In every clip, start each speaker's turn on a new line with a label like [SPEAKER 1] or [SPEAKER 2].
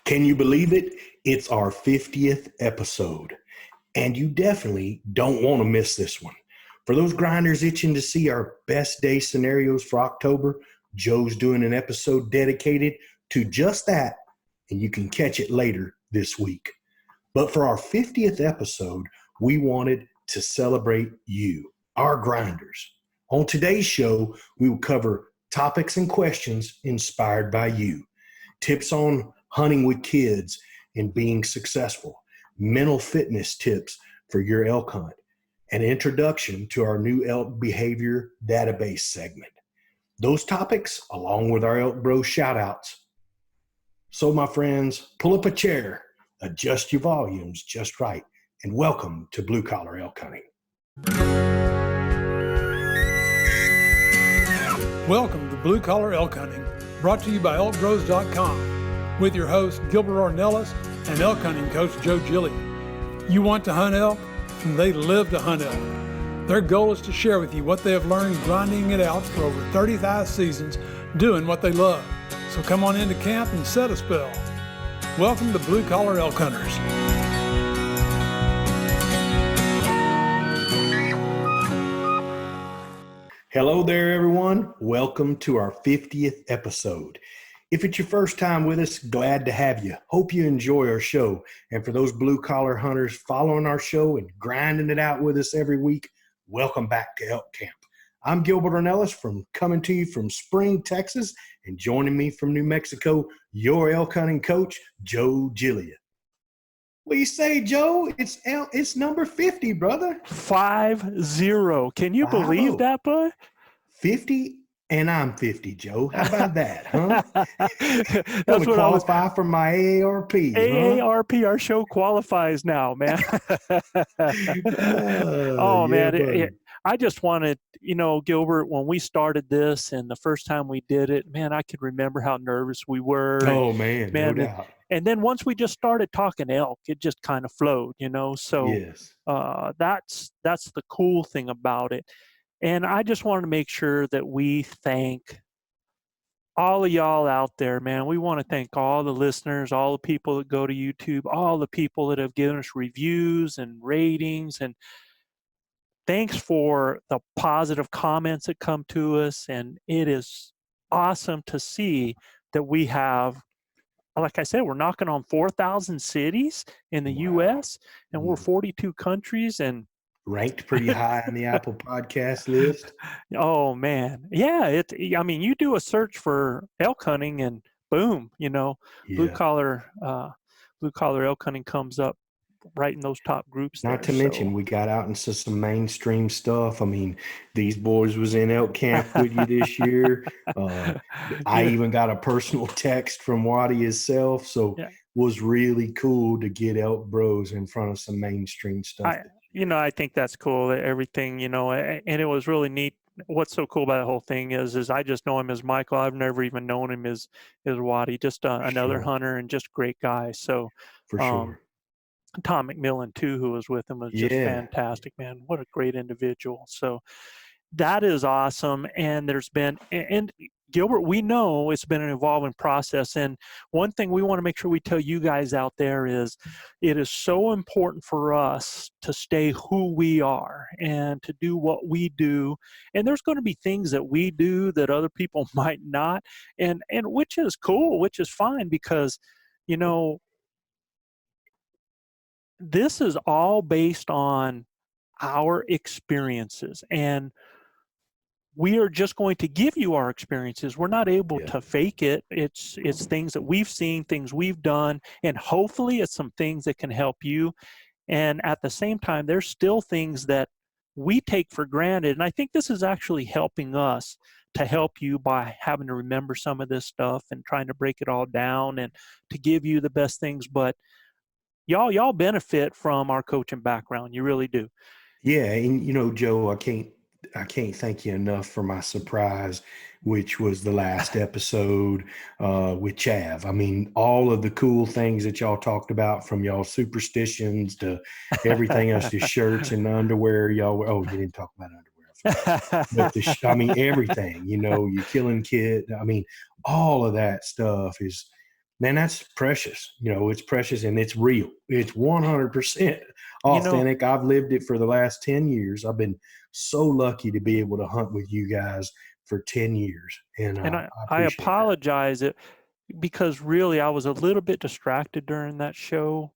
[SPEAKER 1] Can you believe it? It's our 50th episode, and you definitely don't want to miss this one. For those grinders itching to see our best day scenarios for October, Joe's doing an episode dedicated to just that, and you can catch it later this week. But for our 50th episode, we wanted to celebrate you, our grinders. On today's show, we will cover topics and questions inspired by you, tips on hunting with kids and being successful, mental fitness tips for your elk hunt, an introduction to our new Elk Behavior database segment. Those topics, along with our ElkBros shout-outs. So, my friends, pull up a chair, adjust your volumes just right, and welcome to Blue Collar Elk Hunting.
[SPEAKER 2] Welcome to Blue Collar Elk Hunting, brought to you by ElkBros.com, with your hosts Gilbert Ornelas and elk hunting coach Joe Gillian. You want to hunt elk, and they live to hunt elk. Their goal is to share with you what they have learned grinding it out for over 35 seasons, doing what they love. So come on into camp and set a spell. Welcome to Blue Collar Elk Hunters.
[SPEAKER 1] Hello there, everyone. Welcome to our 50th episode. If it's your first time with us, glad to have you. Hope you enjoy our show. And for those blue collar hunters following our show and grinding it out with us every week, welcome back to Elk Camp. I'm Gilbert Ornelas coming to you from Spring, Texas, and joining me from New Mexico, your elk hunting coach, Joe Gillian. What do you say, Joe? It's number 50, brother.
[SPEAKER 3] 50. Can you believe that, bud?
[SPEAKER 1] 50, and I'm 50, Joe. How about that, huh?
[SPEAKER 3] That's what
[SPEAKER 1] qualify for my AARP.
[SPEAKER 3] AARP, our show qualifies now, man. Man. I just wanted, Gilbert, when we started this and the first time we did it, man, I could remember how nervous we were.
[SPEAKER 1] Oh, man, no doubt.
[SPEAKER 3] And then once we just started talking elk, it just kind of flowed, So
[SPEAKER 1] yes.
[SPEAKER 3] That's the cool thing about it. And I just wanted to make sure that we thank all of y'all out there, man. We want to thank all the listeners, all the people that go to YouTube, all the people that have given us reviews and ratings. And thanks for the positive comments that come to us. And it is awesome to see that we have, like I said, we're knocking on 4,000 cities in the U.S. and we're 42 countries and
[SPEAKER 1] ranked pretty high on the Apple Podcast list.
[SPEAKER 3] Oh, man. Yeah. You do a search for elk hunting and boom, blue collar elk hunting comes up right in those top groups.
[SPEAKER 1] Not to mention, we got out into some mainstream stuff. I mean, these boys was in elk camp with you this year. I even got a personal text from Waddy himself. So it was really cool to get ElkBros in front of some mainstream stuff.
[SPEAKER 3] I think that's cool, everything, and it was really neat. What's so cool about the whole thing is I just know him as Michael. I've never even known him as Waddy, just another hunter and just great guy. So
[SPEAKER 1] for sure.
[SPEAKER 3] Tom McMillan too, who was with him, was just fantastic, man. What a great individual. So that is awesome. And and Gilbert, we know it's been an evolving process. And one thing we want to make sure we tell you guys out there is it is so important for us to stay who we are and to do what we do. And there's going to be things that we do that other people might not, and which is cool, which is fine, because, this is all based on our experiences, and we are just going to give you our experiences. We're not able to fake it. It's things that we've seen, things we've done, and hopefully it's some things that can help you. And at the same time, there's still things that we take for granted. And I think this is actually helping us to help you by having to remember some of this stuff and trying to break it all down and to give you the best things. But y'all benefit from our coaching background. You really do.
[SPEAKER 1] Yeah. And, Joe, I can't thank you enough for my surprise, which was the last episode with Chav. I mean, all of the cool things that y'all talked about, from y'all superstitions to everything else, to shirts and underwear. You didn't talk about underwear. But everything, you killing kid. I mean, all of that stuff is man, that's precious. It's precious and it's real. It's 100% authentic. I've lived it for the last 10 years. I've been so lucky to be able to hunt with you guys for 10 years. And
[SPEAKER 3] I apologize because really I was a little bit distracted during that show.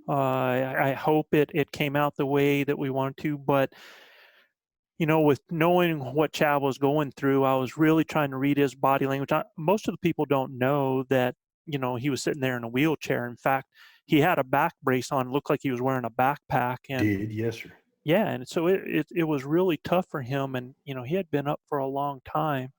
[SPEAKER 3] I hope it came out the way that we wanted to, but with knowing what Chav was going through, I was really trying to read his body language. Most of the people don't know that, he was sitting there in a wheelchair. In fact, he had a back brace on, looked like he was wearing a backpack. And
[SPEAKER 1] yes, sir.
[SPEAKER 3] yeah, and so it was really tough for him, and he had been up for a long time.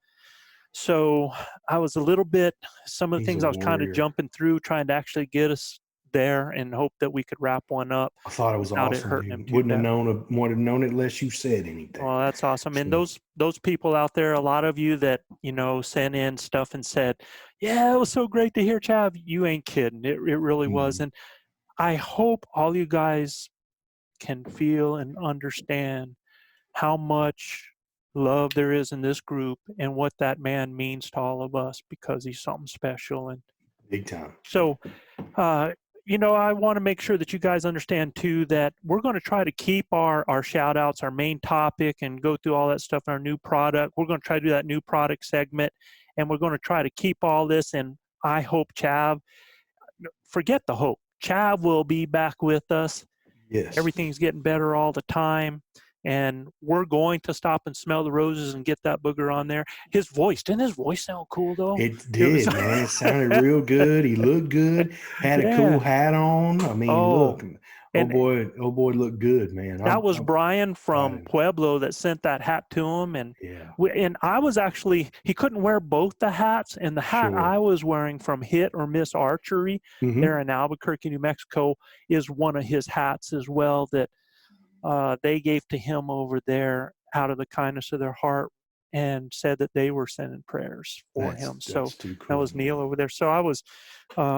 [SPEAKER 3] So I was a little bit, some of the things I was kind of jumping through, trying to actually get us there and hope that we could wrap one up.
[SPEAKER 1] I thought it was awesome. Wouldn't have known it unless you said anything.
[SPEAKER 3] Well, that's awesome. And those people out there, a lot of you that sent in stuff and said, yeah, it was so great to hear Chav. You ain't kidding. It really was. And I hope all you guys can feel and understand how much love there is in this group and what that man means to all of us, because he's something special and
[SPEAKER 1] big time.
[SPEAKER 3] So I want to make sure that you guys understand too that we're going to try to keep our shout outs, our main topic, and go through all that stuff in our new product. We're going to try to do that new product segment, and we're going to try to keep all this. And I hope forget the hope, Chav will be back with us.
[SPEAKER 1] Yes.
[SPEAKER 3] Everything's getting better all the time. And we're going to stop and smell the roses and get that booger on there. Didn't his voice sound cool though?
[SPEAKER 1] It did, man. It sounded real good. He looked good. Had a cool hat on. I mean, look, boy, looked good, man.
[SPEAKER 3] That was Brian from Pueblo that sent that hat to him, and I was actually, he couldn't wear both the hats, and the hat I was wearing from Hit or Miss Archery there in Albuquerque, New Mexico, is one of his hats as well that they gave to him over there out of the kindness of their heart, and said that they were sending prayers for him. So cool, that was Neil over there. So I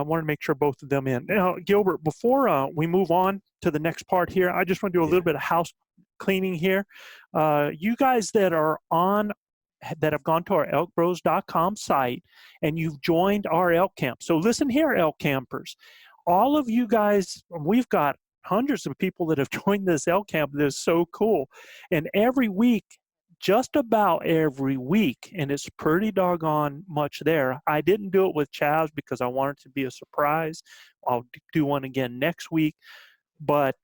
[SPEAKER 3] wanted to make sure both of them in. Now, Gilbert, before we move on to the next part here, I just want to do a little bit of house cleaning here. You guys that have gone to our ElkBros.com site and you've joined our elk camp. So listen here, elk campers. All of you guys, we've got hundreds of people that have joined this elk camp. That is so cool. And every week, just about every week, and it's pretty doggone much there. I didn't do it with Chaz because I wanted it to be a surprise. I'll do one again next week. But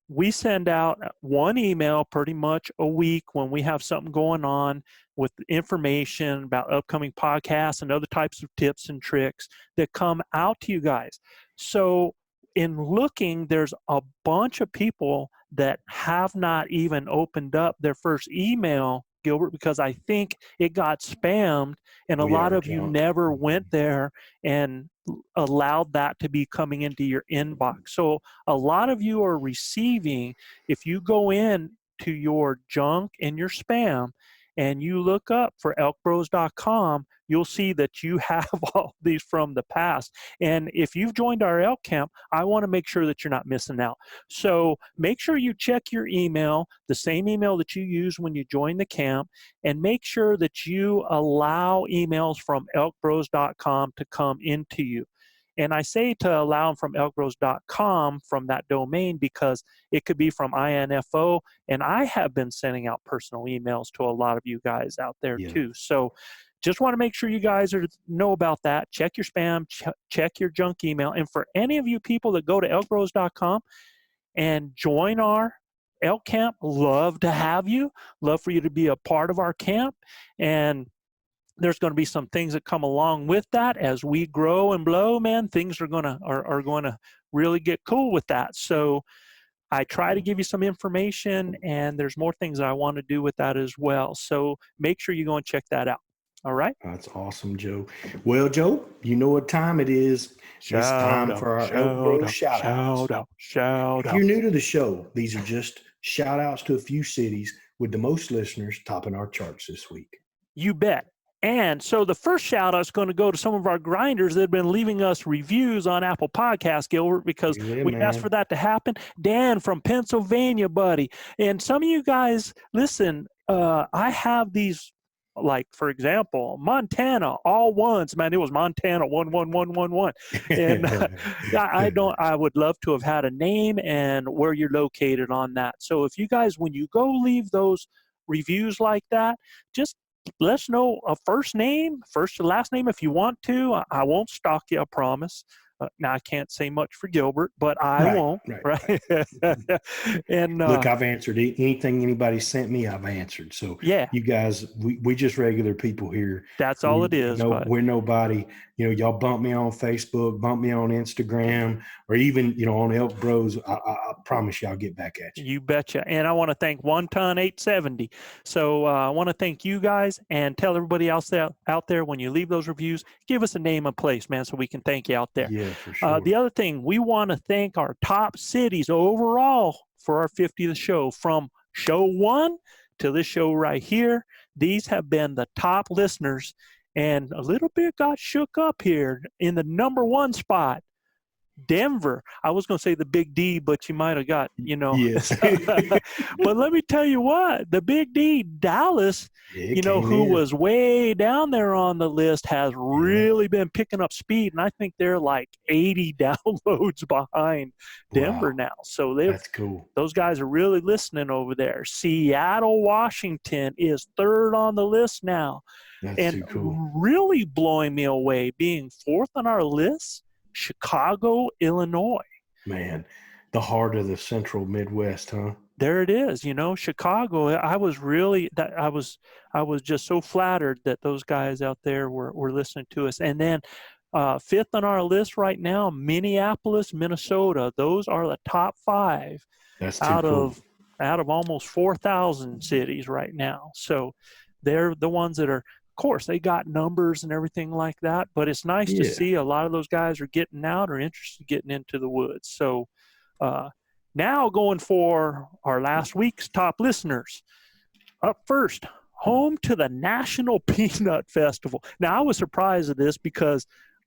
[SPEAKER 3] we send out one email pretty much a week when we have something going on with information about upcoming podcasts and other types of tips and tricks that come out to you guys. So in looking, there's a bunch of people that have not even opened up their first email, Gilbert, because I think it got spammed, and a lot of you never went there and allowed that to be coming into your inbox. So a lot of you are receiving, if you go in to your junk and your spam and you look up for ElkBros.com, you'll see that you have all these from the past. And if you've joined our elk camp, I want to make sure that you're not missing out. So make sure you check your email, the same email that you use when you join the camp, and make sure that you allow emails from ElkBros.com to come into you. And I say to allow them from ElkBros.com from that domain because it could be from INFO, and I have been sending out personal emails to a lot of you guys out there too. So just want to make sure you guys know about that. Check your spam, check your junk email. And for any of you people that go to ElkBros.com and join our elk camp, love to have you. Love for you to be a part of our camp. And there's going to be some things that come along with that as we grow and blow, man. Things are going to really get cool with that. So I try to give you some information, and there's more things I want to do with that as well. So make sure you go and check that out. All right.
[SPEAKER 1] That's awesome, Joe. Well, Joe, you know what time it is. It's time for our ElkBros shout-outs. If you're new to the show, these are just shout-outs to a few cities with the most listeners topping our charts this week.
[SPEAKER 3] You bet. And so the first shout out is going to go to some of our grinders that have been leaving us reviews on Apple Podcasts, Gilbert, because we asked for that to happen. Dan from Pennsylvania, buddy. And some of you guys, listen, I have these like, for example, Montana, all ones, man, it was Montana 11111. And I would love to have had a name and where you're located on that. So if you guys, when you go leave those reviews like that, just let us know a first name, first to last name if you want to. I won't stalk you, I promise. Now, I can't say much for Gilbert, but I won't. Right. And
[SPEAKER 1] look, I've answered anything anybody sent me. I've answered. So
[SPEAKER 3] yeah,
[SPEAKER 1] you guys, we just regular people here.
[SPEAKER 3] That's all it is.
[SPEAKER 1] We're nobody. Y'all bump me on Facebook, bump me on Instagram, or even on ElkBros. I promise you, I'll get back at you.
[SPEAKER 3] You betcha. And I want to thank 1 Ton 870. So I want to thank you guys, and tell everybody else out there, when you leave those reviews, give us a name and place, man, so we can thank you out there.
[SPEAKER 1] Yeah, for sure.
[SPEAKER 3] The other thing, we want to thank our top cities overall for our 50th show, from show 1 to this show right here. These have been the top listeners, and a little bit got shook up here in the number 1 spot. Denver. I was going to say the Big D, but you might have got,
[SPEAKER 1] Yes.
[SPEAKER 3] But let me tell you what, the Big D, Dallas, who was way down there on the list, has really been picking up speed. And I think they're like 80 downloads behind Denver now. So that's
[SPEAKER 1] cool.
[SPEAKER 3] Those guys are really listening over there. Seattle, Washington is 3rd on the list now.
[SPEAKER 1] That's too cool.
[SPEAKER 3] Really blowing me away, being 4th on our list, Chicago, Illinois.
[SPEAKER 1] Man, the heart of the central Midwest, huh?
[SPEAKER 3] There it is. Chicago. I was just so flattered that those guys out there were listening to us. And then 5th on our list right now, Minneapolis, Minnesota. Those are the top 5 out of almost 4,000 cities right now. So they're the ones that are. Of course, they got numbers and everything like that, but it's nice to see a lot of those guys are getting out or interested in getting into the woods. So now going for our last week's top listeners. Up first, home to the National Peanut Festival. Now, I was surprised at this because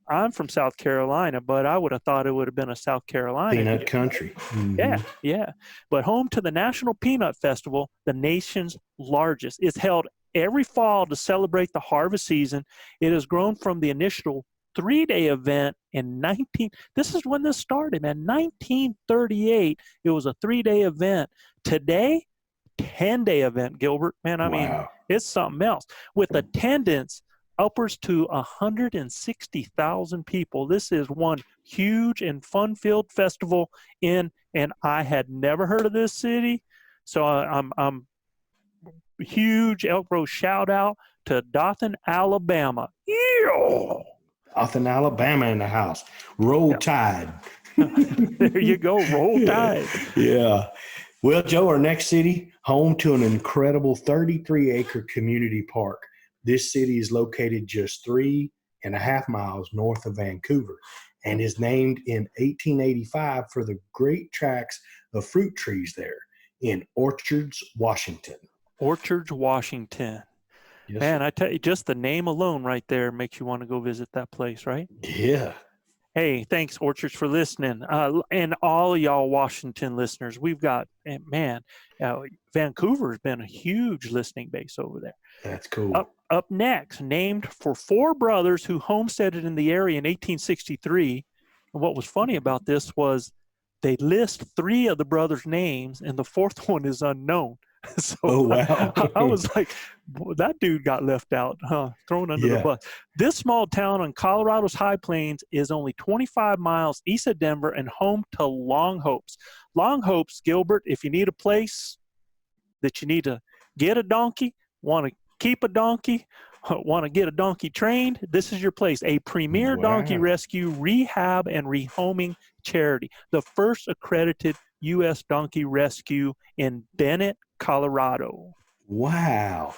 [SPEAKER 3] I'm from South Carolina, but I would have thought it would have been a South Carolina
[SPEAKER 1] peanut country. Mm-hmm.
[SPEAKER 3] Yeah. But home to the National Peanut Festival, the nation's largest. It's held every fall to celebrate the harvest season. It has grown from the initial 3-day event in this is when this started, man, 1938. It was a 3-day event. Today, 10-day event, Gilbert. Man, I mean, it's something else. With attendance upwards to 160,000 people. This is one huge and fun-filled festival and I had never heard of this city. So I'm huge ElkBros shout out to Dothan, Alabama. Yeah.
[SPEAKER 1] Dothan, Alabama in the house. Roll Tide.
[SPEAKER 3] There you go. Roll Tide.
[SPEAKER 1] Yeah. Well, Joe, our next city, home to an incredible 33-acre community park. This city is located just 3.5 miles north of Vancouver and is named in 1885 for the great tracts of fruit trees there in Orchards, Washington.
[SPEAKER 3] Orchards, Washington. Yes, man, I tell you, just the name alone right there makes you want to go visit that place, right?
[SPEAKER 1] Yeah.
[SPEAKER 3] Hey, thanks, Orchards, for listening. And all of y'all Washington listeners, we've got, Vancouver's been a huge listening base over there.
[SPEAKER 1] That's cool.
[SPEAKER 3] Up next, named for 4 brothers who homesteaded in the area in 1863. And what was funny about this was they list 3 of the brothers' names, and the 4th one is unknown. So
[SPEAKER 1] wow.
[SPEAKER 3] I was like, that dude got left out, thrown under the bus. This small town on Colorado's high plains is only 25 miles east of Denver and home to Longhopes. Longhopes, Gilbert, if you need a place that you need to get a donkey, want to keep a donkey, want to get a donkey trained, this is your place. A premier donkey rescue, rehab, and rehoming charity. The first accredited U.S. donkey rescue in Bennett, Colorado.
[SPEAKER 1] Wow.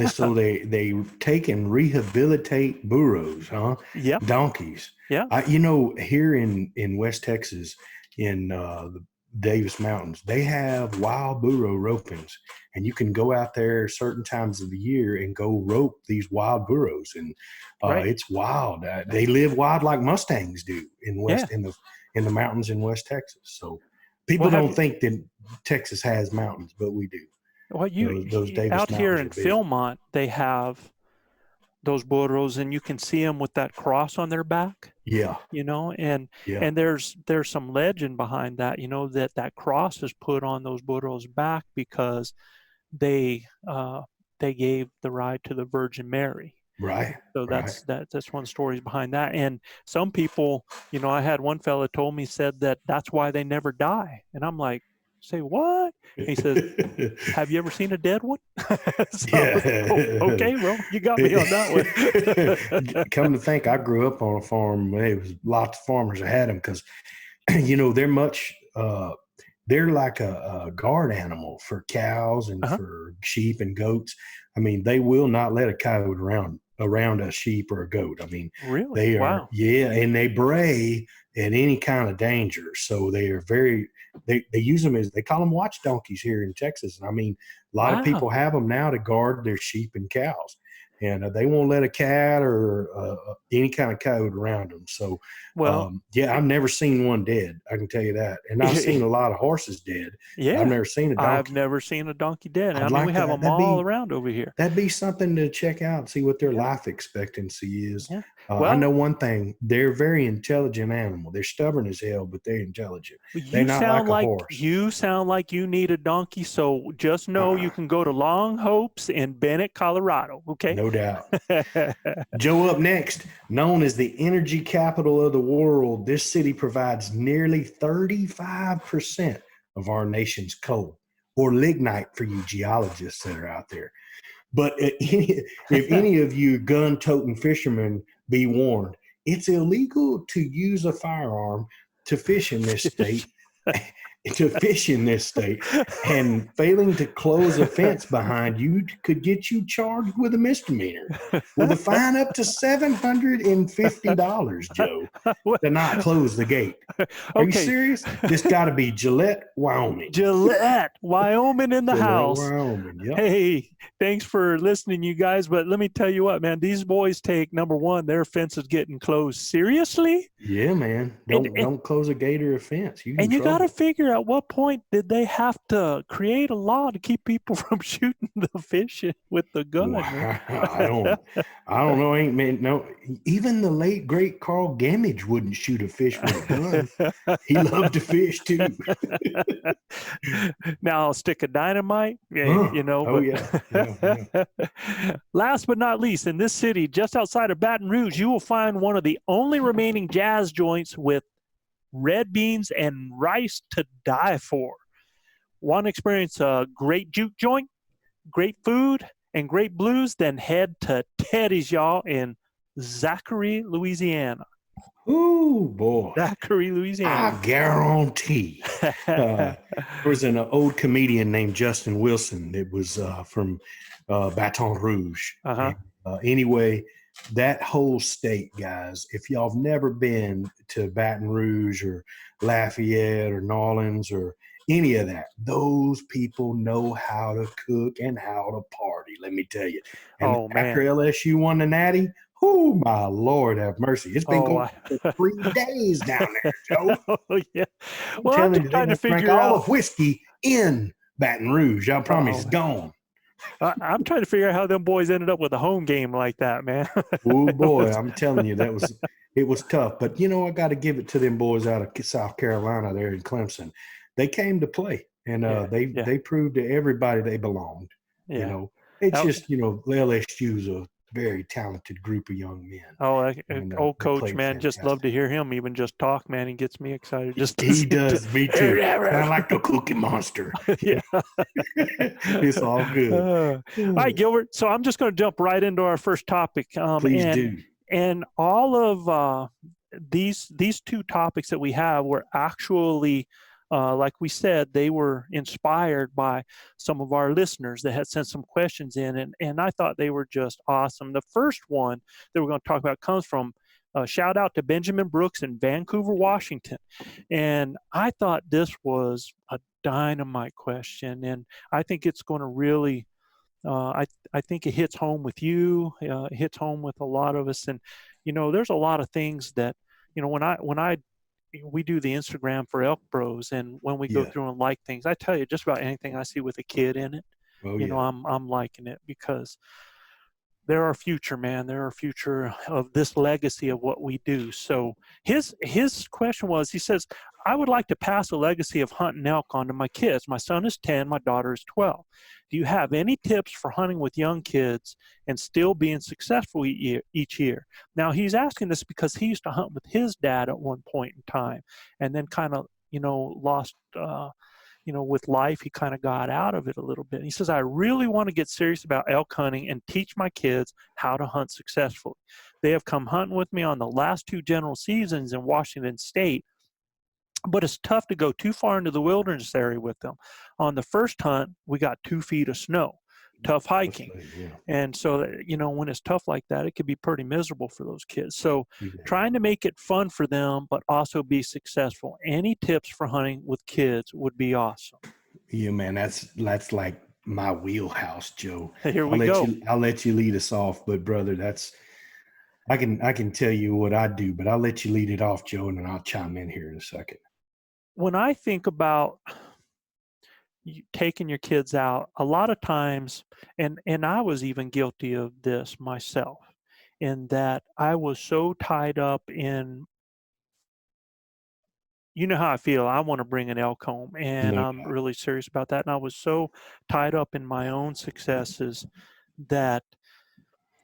[SPEAKER 1] So they take and rehabilitate burros, huh?
[SPEAKER 3] Yeah.
[SPEAKER 1] Donkeys.
[SPEAKER 3] Yeah.
[SPEAKER 1] Here in West Texas, in the Davis Mountains, they have wild burro ropings, and you can go out there certain times of the year and go rope these wild burros, and it's wild. They live wild like Mustangs do in the mountains in West Texas. So people don't think that Texas has mountains, but we do.
[SPEAKER 3] Well, those Davis out here in Philmont, they have those burros, and you can see them with that cross on their back.
[SPEAKER 1] Yeah.
[SPEAKER 3] And there's some legend behind that, that cross is put on those burros' back because they gave the ride to the Virgin Mary.
[SPEAKER 1] Right.
[SPEAKER 3] So that's one of the stories behind that. And some people, I had one fella told me, said that's why they never die. And I'm like, say what? He says, have you ever seen a dead one? Okay, well, you got me on that one.
[SPEAKER 1] Come to think, I grew up on a farm. It was lots of farmers that had them because, they're like a guard animal for cows and for sheep and goats. I mean, they will not let a coyote around a sheep or a goat. I mean,
[SPEAKER 3] really?
[SPEAKER 1] they are,
[SPEAKER 3] wow.
[SPEAKER 1] and they bray at any kind of danger. So they are they use them they call them watch donkeys here in Texas. And I mean, a lot of people have them now to guard their sheep and cows. And they won't let a cat or any kind of coyote around them. So, I've never seen one dead. I can tell you that. And I've seen a lot of horses dead.
[SPEAKER 3] Yeah,
[SPEAKER 1] I've never seen a donkey.
[SPEAKER 3] I've never seen a donkey dead. We have them all around over here.
[SPEAKER 1] That'd be something to check out, see what their life expectancy is.
[SPEAKER 3] Yeah.
[SPEAKER 1] I know one thing. They're a very intelligent animal. They're stubborn as hell, but they're intelligent.
[SPEAKER 3] They're not like a horse. You sound like you need a donkey, so just know you can go to Long Hopes in Bennett, Colorado, okay?
[SPEAKER 1] No doubt. Joe, up next, known as the energy capital of the world, this city provides nearly 35% of our nation's coal, or lignite for you geologists that are out there. But if any of you gun-toting fishermen, be warned, it's illegal to use a firearm to fish in this state. And failing to close a fence behind you could get you charged with a misdemeanor with a fine up to $750, Joe, to not close the gate. Are you serious? This got to be Gillette, Wyoming.
[SPEAKER 3] Gillette, Wyoming in the house.
[SPEAKER 1] Wyoming, yep.
[SPEAKER 3] Hey, thanks for listening, you guys. But let me tell you what, man, these boys take, number one, their fence is getting closed seriously.
[SPEAKER 1] Yeah, man. Don't close a gate or a fence. You
[SPEAKER 3] got to figure at what point did they have to create a law to keep people from shooting the fish with the gun?
[SPEAKER 1] Well, I don't know. No. Even the late great Carl Gamage wouldn't shoot a fish with a gun. He loved to fish too.
[SPEAKER 3] Now I'll stick a dynamite, Last but not least, in this city, just outside of Baton Rouge, you will find one of the only remaining jazz joints with red beans and rice to die for. Want to experience a great juke joint, great food, and great blues? Then head to Teddy's, y'all, in Zachary, Louisiana.
[SPEAKER 1] Ooh, boy.
[SPEAKER 3] Zachary, Louisiana.
[SPEAKER 1] I guarantee. There was an old comedian named Justin Wilson that was from Baton Rouge. Anyway, that whole state, guys, if y'all have never been to Baton Rouge or Lafayette or New Orleans or any of that, those people know how to cook and how to party, let me tell you. And after LSU won the Natty, oh, my Lord, have mercy. It's been going for 3 days down there, Joe.
[SPEAKER 3] Yeah. Well, I'm just trying to figure out
[SPEAKER 1] all the whiskey in Baton Rouge. I promise it's gone.
[SPEAKER 3] I'm trying to figure out how them boys ended up with a home game like that, man.
[SPEAKER 1] Oh boy, I'm telling you, it was tough. But I got to give it to them boys out of South Carolina there in Clemson. They came to play, and they proved to everybody they belonged.
[SPEAKER 3] Yeah.
[SPEAKER 1] It's just LSU's a very talented group of young men.
[SPEAKER 3] Old coach, man, fantastic. Just love to hear him even just talk, man. He gets me excited.
[SPEAKER 1] He does, me too. I like the Cookie Monster.
[SPEAKER 3] Yeah.
[SPEAKER 1] It's all good.
[SPEAKER 3] All right, Gilbert. So I'm just going to jump right into our first topic.
[SPEAKER 1] Please do.
[SPEAKER 3] And all of these 2 topics that we have were actually, like we said, they were inspired by some of our listeners that had sent some questions in, and I thought they were just awesome. The first one that we're going to talk about comes from shout out to Benjamin Brooks in Vancouver, Washington. And I thought this was a dynamite question, and I think it's going to really I think it hits home with you. It hits home with a lot of us. And there's a lot of things that when we do the Instagram for ElkBros, and when we go through and like things, I tell you, just about anything I see with a kid in it, I'm liking it, because they're our future, man. They're our future of this legacy of what we do. So his question was, he says, I would like to pass a legacy of hunting elk on to my kids. My son is 10, my daughter is 12. Do you have any tips for hunting with young kids and still being successful each year? Now, he's asking this because he used to hunt with his dad at one point in time, and then kind of, lost, with life, he kind of got out of it a little bit. He says, I really want to get serious about elk hunting and teach my kids how to hunt successfully. They have come hunting with me on the last 2 general seasons in Washington State, but it's tough to go too far into the wilderness area with them. On the first hunt, we got 2 feet of snow, tough hiking.
[SPEAKER 1] Yeah.
[SPEAKER 3] And so, when it's tough like that, it could be pretty miserable for those kids. So trying to make it fun for them, but also be successful. Any tips for hunting with kids would be awesome.
[SPEAKER 1] Yeah, man, that's like my wheelhouse, Joe.
[SPEAKER 3] Here we go.
[SPEAKER 1] I'll let you lead us off, but brother, I can tell you what I do, but I'll let you lead it off, Joe, and then I'll chime in here in a second.
[SPEAKER 3] When I think about taking your kids out, a lot of times, and I was even guilty of this myself, in that I was so tied up in, how I feel. I want to bring an elk home, and I'm really serious about that. And I was so tied up in my own successes that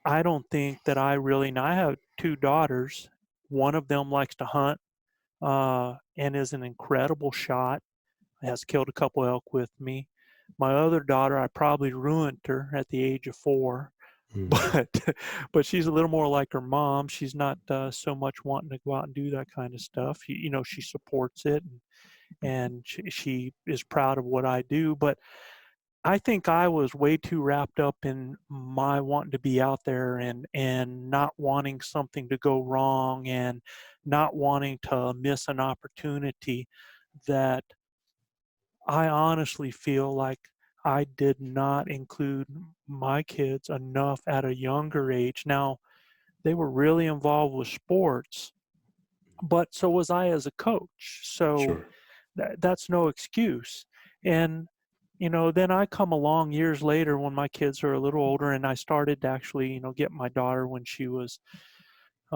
[SPEAKER 3] I don't think that I have 2 daughters. One of them likes to hunt and is an incredible shot, has killed a couple elk with me. My other daughter, I probably ruined her at the age of 4, but she's a little more like her mom. She's not so much wanting to go out and do that kind of stuff. She supports it, and she is proud of what I do. But I think I was way too wrapped up in my wanting to be out there and not wanting something to go wrong and not wanting to miss an opportunity, that I honestly feel like I did not include my kids enough at a younger age. Now, they were really involved with sports, but so was I as a coach. So that's no excuse. And, then I come along years later when my kids are a little older, and I started to actually, get my daughter when she was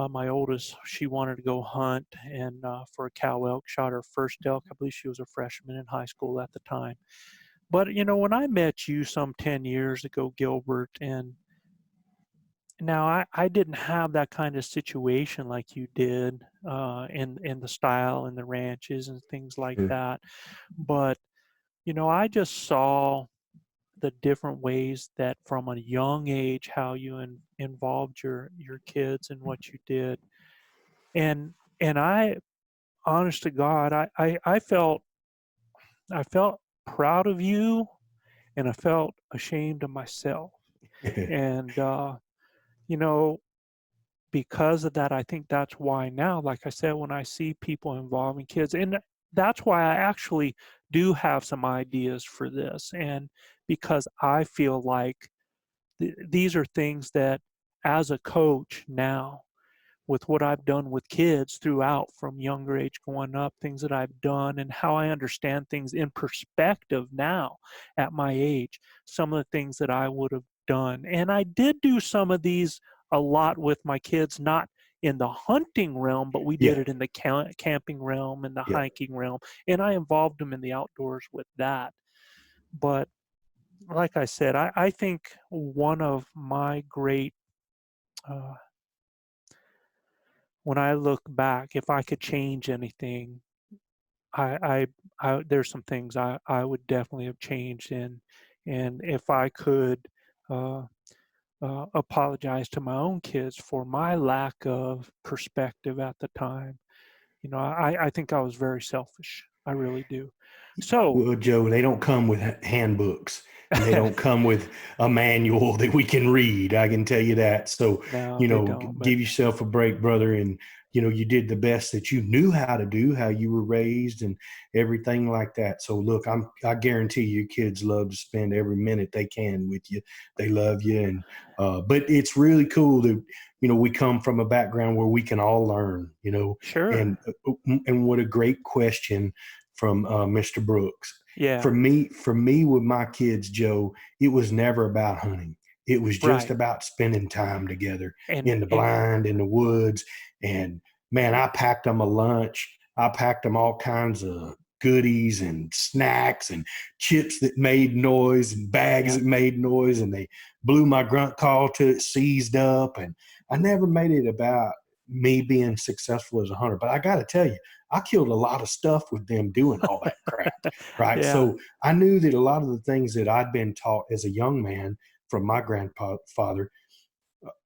[SPEAKER 3] my oldest. She wanted to go hunt and for a cow elk, shot her first elk. I believe she was a freshman in high school at the time. But, when I met you some 10 years ago, Gilbert, and now I didn't have that kind of situation like you did in the style and the ranches and things like that. But, I just saw the different ways that from a young age, how you involved your kids in what you did. And I, honest to God, I felt proud of you, and I felt ashamed of myself. And, because of that, I think that's why now, like I said, when I see people involving kids, and that's why I actually do have some ideas for this. And because I feel like these are things that, as a coach now, with what I've done with kids throughout from younger age going up, things that I've done and how I understand things in perspective now at my age, some of the things that I would have done. And I did do some of these a lot with my kids, not in the hunting realm, but we did it in the camping realm and the hiking realm. And I involved them in the outdoors with that. But like I said, I think one of my great, when I look back, if I could change anything, I there's some things I would definitely have changed in. And if I could apologize to my own kids for my lack of perspective at the time, I think I was very selfish. I really do. So,
[SPEAKER 1] well, Joe, they don't come with handbooks, and they don't come with a manual that we can read. I can tell you that. So,
[SPEAKER 3] no,
[SPEAKER 1] give yourself a break, brother. And, you did the best that you knew how to do, how you were raised and everything like that. So look, I guarantee your kids love to spend every minute they can with you. They love you. And, but it's really cool that, we come from a background where we can all learn,
[SPEAKER 3] Sure.
[SPEAKER 1] And what a great question from Mr. Brooks.
[SPEAKER 3] Yeah.
[SPEAKER 1] For me with my kids, Joe, it was never about hunting. It was just about spending time together in the blind, in the woods. And man, I packed them a lunch. I packed them all kinds of goodies and snacks and chips that made noise and bags that made noise. And they blew my grunt call till it seized up. And I never made it about me being successful as a hunter. But I got to tell you, I killed a lot of stuff with them doing all that crap, right? So I knew that a lot of the things that I'd been taught as a young man from my grandfather,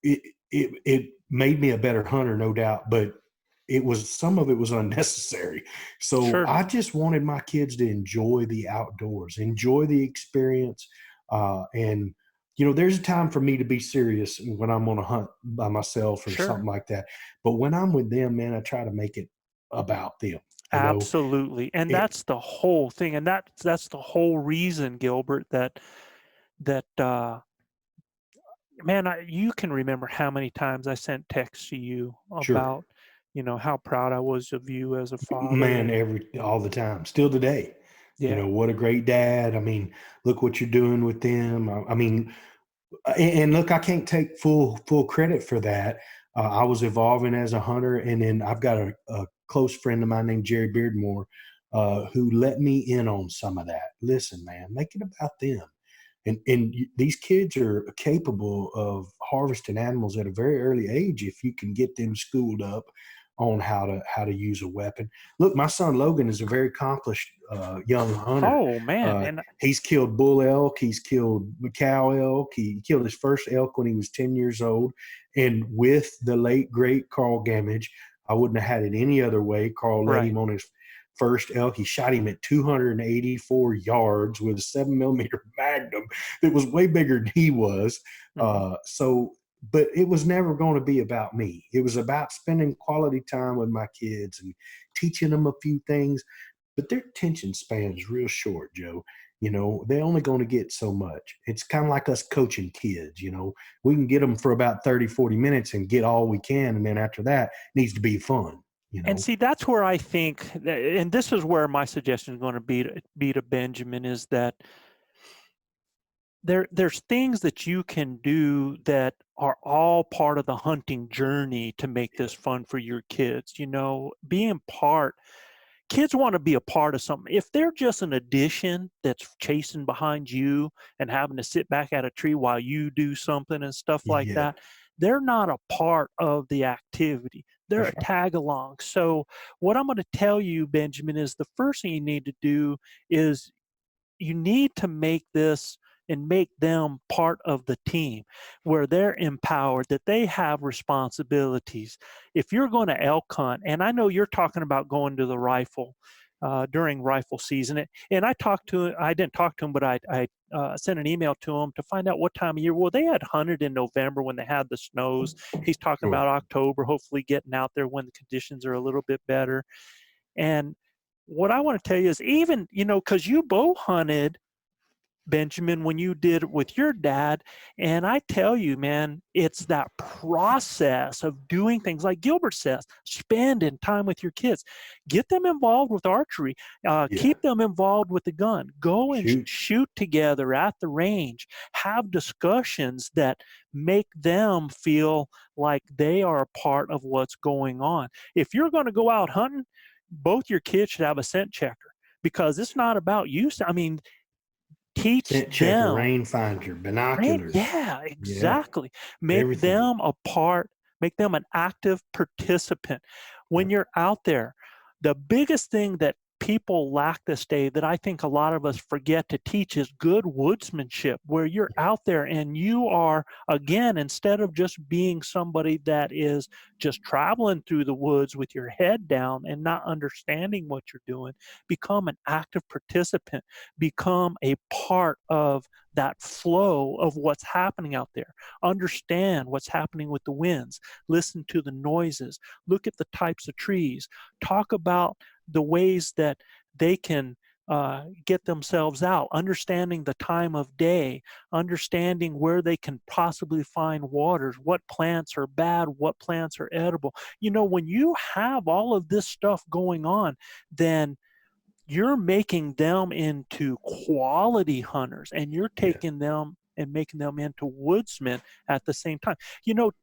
[SPEAKER 1] it made me a better hunter, no doubt, but some of it was unnecessary. So I just wanted my kids to enjoy the outdoors, enjoy the experience. And, you know, there's a time for me to be serious when I'm on a hunt by myself or something like that. But when I'm with them, man, I try to make it about them.
[SPEAKER 3] Absolutely. And that's the whole thing. And that's the whole reason, Gilbert, that man, you can remember how many times I sent texts to you about, you know, how proud I was of you as a father.
[SPEAKER 1] Man, all the time, still today. You know, what a great dad. I mean, look what you're doing with them. I mean, and look, I can't take full credit for that. I was evolving as a hunter, and then I've got a close friend of mine named Jerry Beardmore, who let me in on some of that. Listen, man, make it about them. And these kids are capable of harvesting animals at a very early age if you can get them schooled up on how to use a weapon. Look, my son Logan is a very accomplished young hunter.
[SPEAKER 3] Oh man, and
[SPEAKER 1] he's killed bull elk, he's killed cow elk, he killed his first elk when he was 10 years old. And with the late great Carl Gamage, I wouldn't have had it any other way. Carl let him on his first elk. He shot him at 284 yards with a 7mm Magnum that was way bigger than he was. But it was never going to be about me. It was about spending quality time with my kids and teaching them a few things. But their attention span is real short, Joe. You know, they're only going to get so much. It's kind of like us coaching kids, you know. We can get them for about 30, 40 minutes and get all we can. And then after that, it needs to be fun. You know?
[SPEAKER 3] And see, that's where I think, and this is where my suggestion is going to be to Benjamin, is that there's things that you can do that are all part of the hunting journey to make this fun for your kids. You know, kids want to be a part of something. If they're just an addition that's chasing behind you and having to sit back at a tree while you do something and stuff like that, they're not a part of the activity. They're a tag along. So what I'm going to tell you, Benjamin, is the first thing you need to do is you need to make this and make them part of the team where they're empowered, that they have responsibilities. If you're going to elk hunt, and I know you're talking about going to the rifle during rifle season, and I didn't talk to him, but I sent an email to him to find out what time of year. Well, they had hunted in November when they had the snows. He's talking about October, hopefully getting out there when the conditions are a little bit better. And what I want to tell you is, even, you know, because you bow hunted, Benjamin, when you did it with your dad. And I tell you, man, it's that process of doing things like Gilbert says, spending time with your kids, get them involved with archery, keep them involved with the gun, go and shoot together at the range, have discussions that make them feel like they are a part of what's going on. If you're going to go out hunting, both your kids should have a scent checker, because it's not about you. I mean, teach them.
[SPEAKER 1] Rangefinder, binoculars.
[SPEAKER 3] Yeah, exactly. Make them a part, make them an active participant. When you're out there, the biggest thing that people lack this day, that I think a lot of us forget to teach, is good woodsmanship, where you're out there and you are, again, instead of just being somebody that is just traveling through the woods with your head down and not understanding what you're doing, become an active participant, become a part of that flow of what's happening out there. Understand what's happening with the winds, listen to the noises, look at the types of trees, talk about the ways that they can get themselves out, understanding the time of day, understanding where they can possibly find waters, what plants are bad, what plants are edible. You know, when you have all of this stuff going on, then you're making them into quality hunters, and you're taking them and making them into woodsmen at the same time.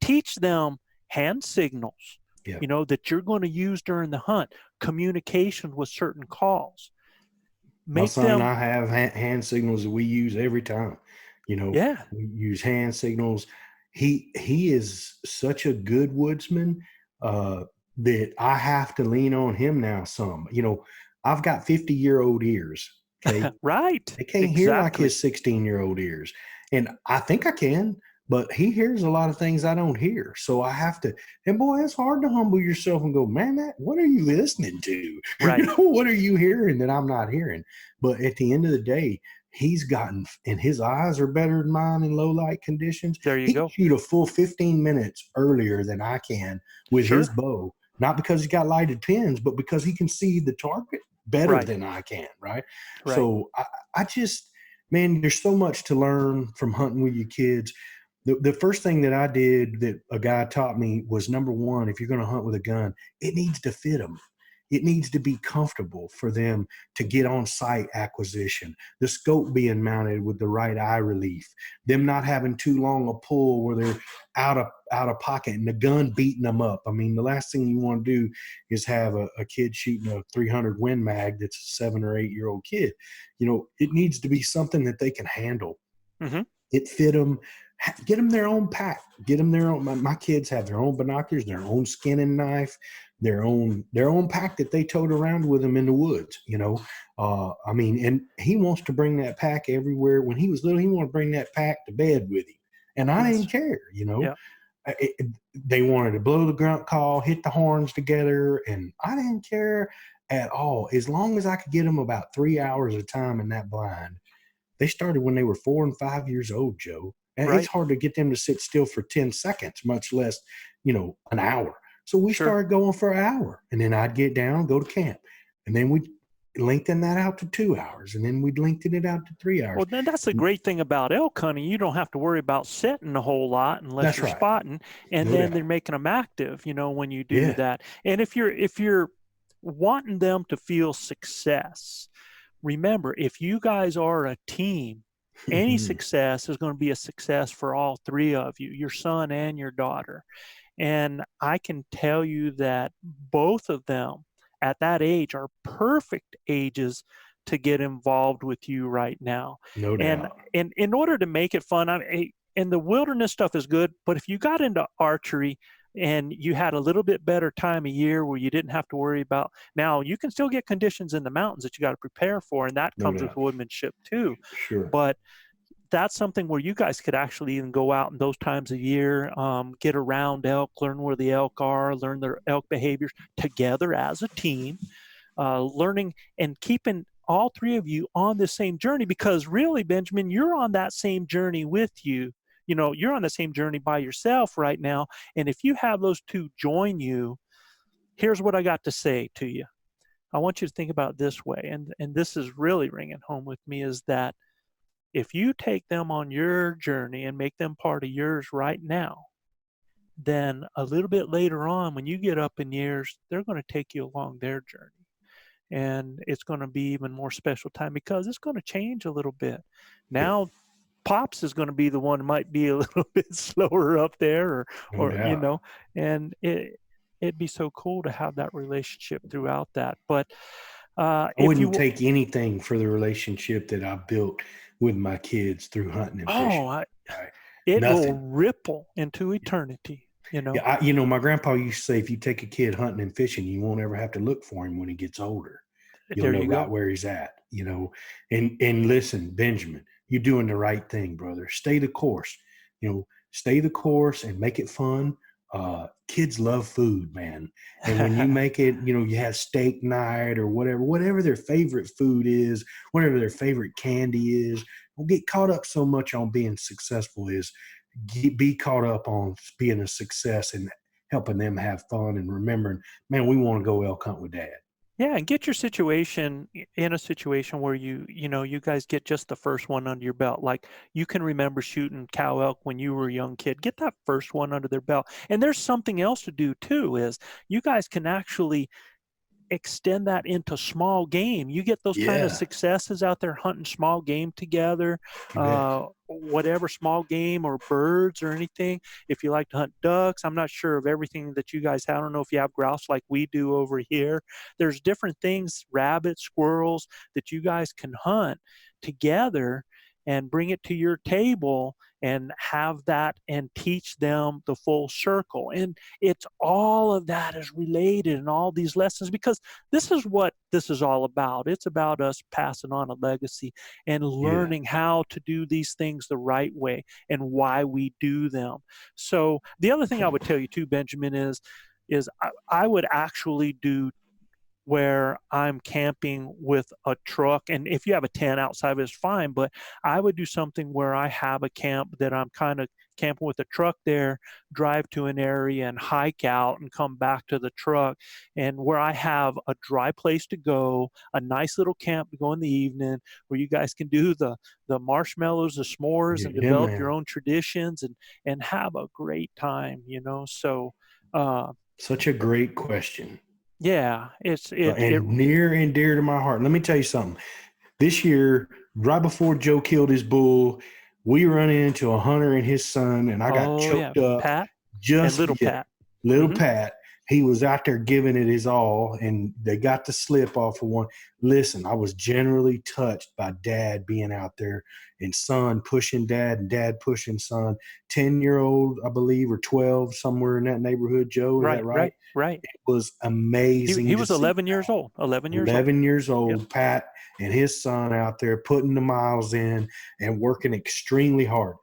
[SPEAKER 3] Teach them hand signals,
[SPEAKER 1] Yeah.
[SPEAKER 3] that you're going to use during the hunt, communication with certain calls.
[SPEAKER 1] My son and I have hand signals that we use every time.
[SPEAKER 3] Yeah.
[SPEAKER 1] We use hand signals. He is such a good woodsman that I have to lean on him now some. I've got 50-year-old ears. Okay.
[SPEAKER 3] Right.
[SPEAKER 1] They can't hear like his 16-year-old ears. And I think I can, but he hears a lot of things I don't hear. So I have to, and boy, it's hard to humble yourself and go, man, what are you listening to?
[SPEAKER 3] Right.
[SPEAKER 1] What are you hearing that I'm not hearing? But at the end of the day, he's gotten, and his eyes are better than mine in low light conditions.
[SPEAKER 3] There you
[SPEAKER 1] he
[SPEAKER 3] go.
[SPEAKER 1] Can shoot a full 15 minutes earlier than I can with his bow, not because he's got lighted pins, but because he can see the target better than I can. Right. So I just, man, there's so much to learn from hunting with your kids. The first thing that I did that a guy taught me was, number one, if you're going to hunt with a gun, it needs to fit them. It needs to be comfortable for them to get on sight acquisition, the scope being mounted with the right eye relief, them not having too long a pull where they're out of pocket and the gun beating them up. I mean, the last thing you want to do is have a kid shooting a 300 Win Mag that's a 7 or 8 year old kid. It needs to be something that they can handle.
[SPEAKER 3] Mm-hmm.
[SPEAKER 1] It fit them. Get them their own pack. Get them their own. My kids have their own binoculars, their own skinning knife, their own pack that they tote around with them in the woods. And he wants to bring that pack everywhere. When he was little, he wanted to bring that pack to bed with him, and I didn't care.
[SPEAKER 3] Yeah.
[SPEAKER 1] They wanted to blow the grunt call, hit the horns together, and I didn't care at all. As long as I could get them about 3 hours of time in that blind. They started when they were 4 and 5 years old, Joe. And it's hard to get them to sit still for 10 seconds, much less, an hour. So we started going for an hour, and then I'd get down, go to camp, and then we'd lengthen that out to 2 hours, and then we'd lengthen it out to 3 hours.
[SPEAKER 3] Well, then that's the great thing about elk hunting. You don't have to worry about setting a whole lot unless you're spotting, and then they're making them active, when you do that. And if you're wanting them to feel success, remember, if you guys are a team, any success is going to be a success for all three of you, your son and your daughter. And I can tell you that both of them at that age are perfect ages to get involved with you right now.
[SPEAKER 1] No doubt.
[SPEAKER 3] And in order to make it fun, and the wilderness stuff is good, but if you got into archery and you had a little bit better time of year where you didn't have to worry about, now you can still get conditions in the mountains that you got to prepare for, and that comes with woodmanship too.
[SPEAKER 1] Sure.
[SPEAKER 3] But that's something where you guys could actually even go out in those times of year, get around elk, learn where the elk are, learn their elk behaviors together as a team, learning and keeping all three of you on the same journey, because really, Benjamin, you're on that same journey with you. You're on the same journey by yourself right now. And if you have those two join you, here's what I got to say to you. I want you to think about it this way. And this is really ringing home with me, is that if you take them on your journey and make them part of yours right now, then a little bit later on, when you get up in years, they're going to take you along their journey. And it's going to be even more special time, because it's going to change a little bit. Now, Pops is going to be the one who might be a little bit slower up there, and it'd be so cool to have that relationship throughout that. But
[SPEAKER 1] I wouldn't take anything for the relationship that I built with my kids through hunting and fishing.
[SPEAKER 3] It will ripple into eternity.
[SPEAKER 1] Yeah, my grandpa used to say, if you take a kid hunting and fishing, you won't ever have to look for him when he gets older. You'll know right where he's at. And listen, Benjamin, you're doing the right thing, brother. Stay the course. Stay the course and make it fun. Kids love food, man. And when you make it, you have steak night or whatever their favorite food is, whatever their favorite candy is. Don't get caught up so much on being successful, be caught up on being a success and helping them have fun and remembering, man, we want to go elk hunt with Dad.
[SPEAKER 3] Yeah, and get your situation in a situation where you guys get just the first one under your belt. Like, you can remember shooting cow elk when you were a young kid. Get that first one under their belt. And there's something else to do too, is you guys can actually extend that into small game. You get those kind of successes out there hunting small game together, whatever small game or birds or anything. If you like to hunt ducks, I'm not sure of everything that you guys have. I don't know if you have grouse like we do over here. There's different things, rabbits, squirrels, that you guys can hunt together and bring it to your table and have that and teach them the full circle. And it's all of that is related in all these lessons, because this is what this is all about. It's about us passing on a legacy and learning how to do these things the right way and why we do them. So the other thing I would tell you too, Benjamin, is I would actually do where I'm camping with a truck. And if you have a tent outside of it, it's fine, but I would do something where I have a camp that I'm kind of camping with a truck there, drive to an area and hike out and come back to the truck, and where I have a dry place to go, a nice little camp to go in the evening where you guys can do the marshmallows, the s'mores, and develop your own traditions and have a great time, you know? So,
[SPEAKER 1] such a great question.
[SPEAKER 3] Yeah,
[SPEAKER 1] it's near and dear to my heart. Let me tell you something. This year, right before Joe killed his bull, we run into a hunter and his son, and I got choked up.
[SPEAKER 3] Pat?
[SPEAKER 1] Just
[SPEAKER 3] and little Pat.
[SPEAKER 1] Little Pat. He was out there giving it his all, and they got the slip off of one. Listen, I was generally touched by Dad being out there and son pushing Dad and Dad pushing son. 10-year-old, I believe, or 12, somewhere in that neighborhood, Joe. Is that right?
[SPEAKER 3] Right.
[SPEAKER 1] It was amazing.
[SPEAKER 3] He was 11 years old. 11
[SPEAKER 1] years old, yep. Pat and his son out there putting the miles in and working extremely hard.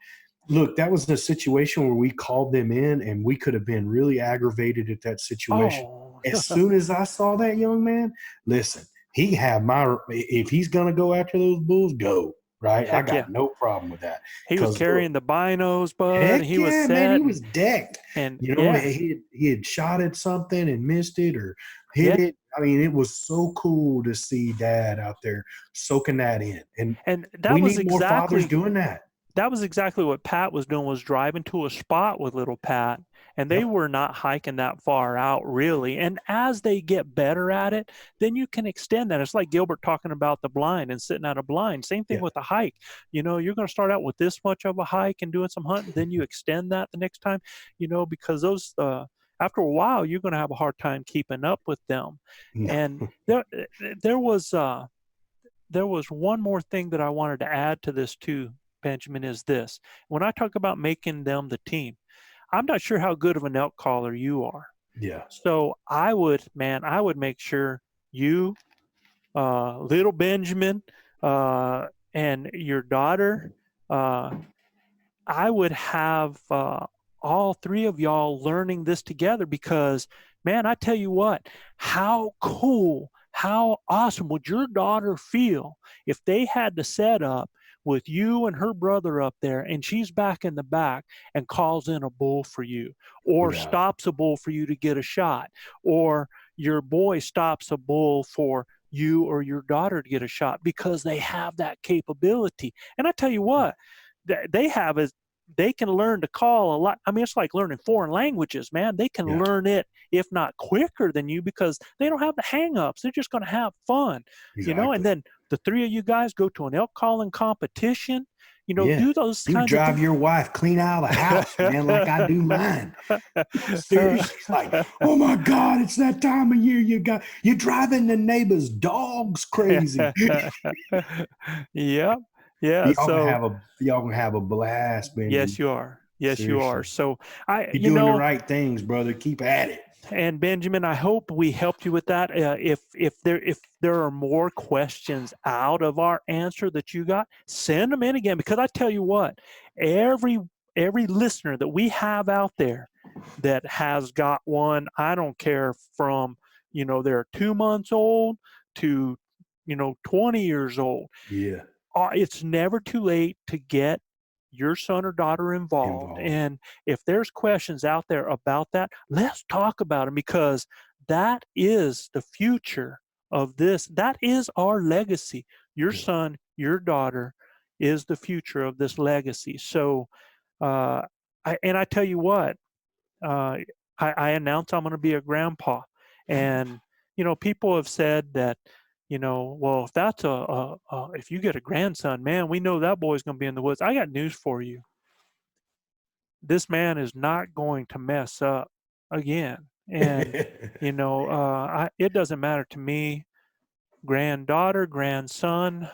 [SPEAKER 1] Look, that was the situation where we called them in, and we could have been really aggravated at that situation. As soon as I saw that young man, listen, he had if he's going to go after those bulls, go, right? Heck, I got no problem with that.
[SPEAKER 3] He was carrying the binos, bud. He was set.
[SPEAKER 1] Man, he was decked.
[SPEAKER 3] And
[SPEAKER 1] you know, he had shot at something and missed it or hit it. I mean, it was so cool to see Dad out there soaking that in. And that we need more fathers doing that.
[SPEAKER 3] That was exactly what Pat was doing, was driving to a spot with little Pat, and they were not hiking that far out really. And as they get better at it, then you can extend that. It's like Gilbert talking about the blind and sitting at a blind. Same thing with the hike. You know, you're going to start out with this much of a hike and doing some hunting, then you extend that the next time, you know, because those, after a while, you're going to have a hard time keeping up with them. And there was one more thing that I wanted to add to this too, Benjamin, is this. When I talk about making them the team, I'm not sure how good of an elk caller you are.
[SPEAKER 1] Yeah.
[SPEAKER 3] So I would make sure you, little Benjamin, and your daughter, I would have all three of y'all learning this together, because, man, I tell you what, how cool, how awesome would your daughter feel if they had to set up with you and her brother up there, and she's back in the back and calls in a bull for you, or stops a bull for you to get a shot, or your boy stops a bull for you or your daughter to get a shot, because they have that capability. And I tell you what, they can learn to call a lot. I mean, it's like learning foreign languages, man. They can learn it, if not quicker than you, because they don't have the hang-ups. They're just going to have fun, you know. And then the three of you guys go to an elk calling competition, you know, do those kinds of things.
[SPEAKER 1] You drive your wife clean out of the house, man, like I do mine. Seriously, it's like, oh my God, it's that time of year. You're driving the neighbor's dogs crazy.
[SPEAKER 3] Yeah. Yeah.
[SPEAKER 1] Y'all can have a blast, man.
[SPEAKER 3] Yes, you are. Yes, seriously. You are. So
[SPEAKER 1] you're doing the right things, brother. Keep at it.
[SPEAKER 3] And Benjamin, I hope we helped you with that. If there are more questions out of our answer that you got, send them in again, because I tell you what, every listener that we have out there that has got one, I don't care from, you know, they're 2 months old to, you know, 20 years old.
[SPEAKER 1] Yeah.
[SPEAKER 3] It's never too late to get your son or daughter involved. And if there's questions out there about that, let's talk about them, because that is the future of this. That is our legacy. Your son, your daughter is the future of this legacy. So, I tell you what, I announced I'm going to be a grandpa, and people have said that, well, if that's if you get a grandson, man, we know that boy's going to be in the woods. I got news for you. This man is not going to mess up again. And, it doesn't matter to me, granddaughter, grandson,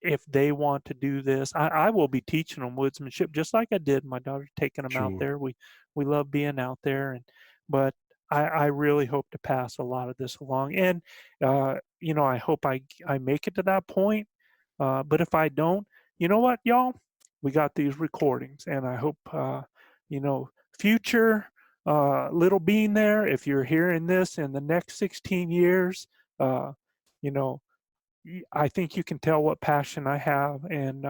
[SPEAKER 3] if they want to do this, I will be teaching them woodsmanship, just like I did. My daughter, taking them out there. We love being out there, but I really hope to pass a lot of this along. And, I hope I make it to that point. But if I don't, you know what, y'all? We got these recordings, and I hope, future little bean there, if you're hearing this in the next 16 years, I think you can tell what passion I have, and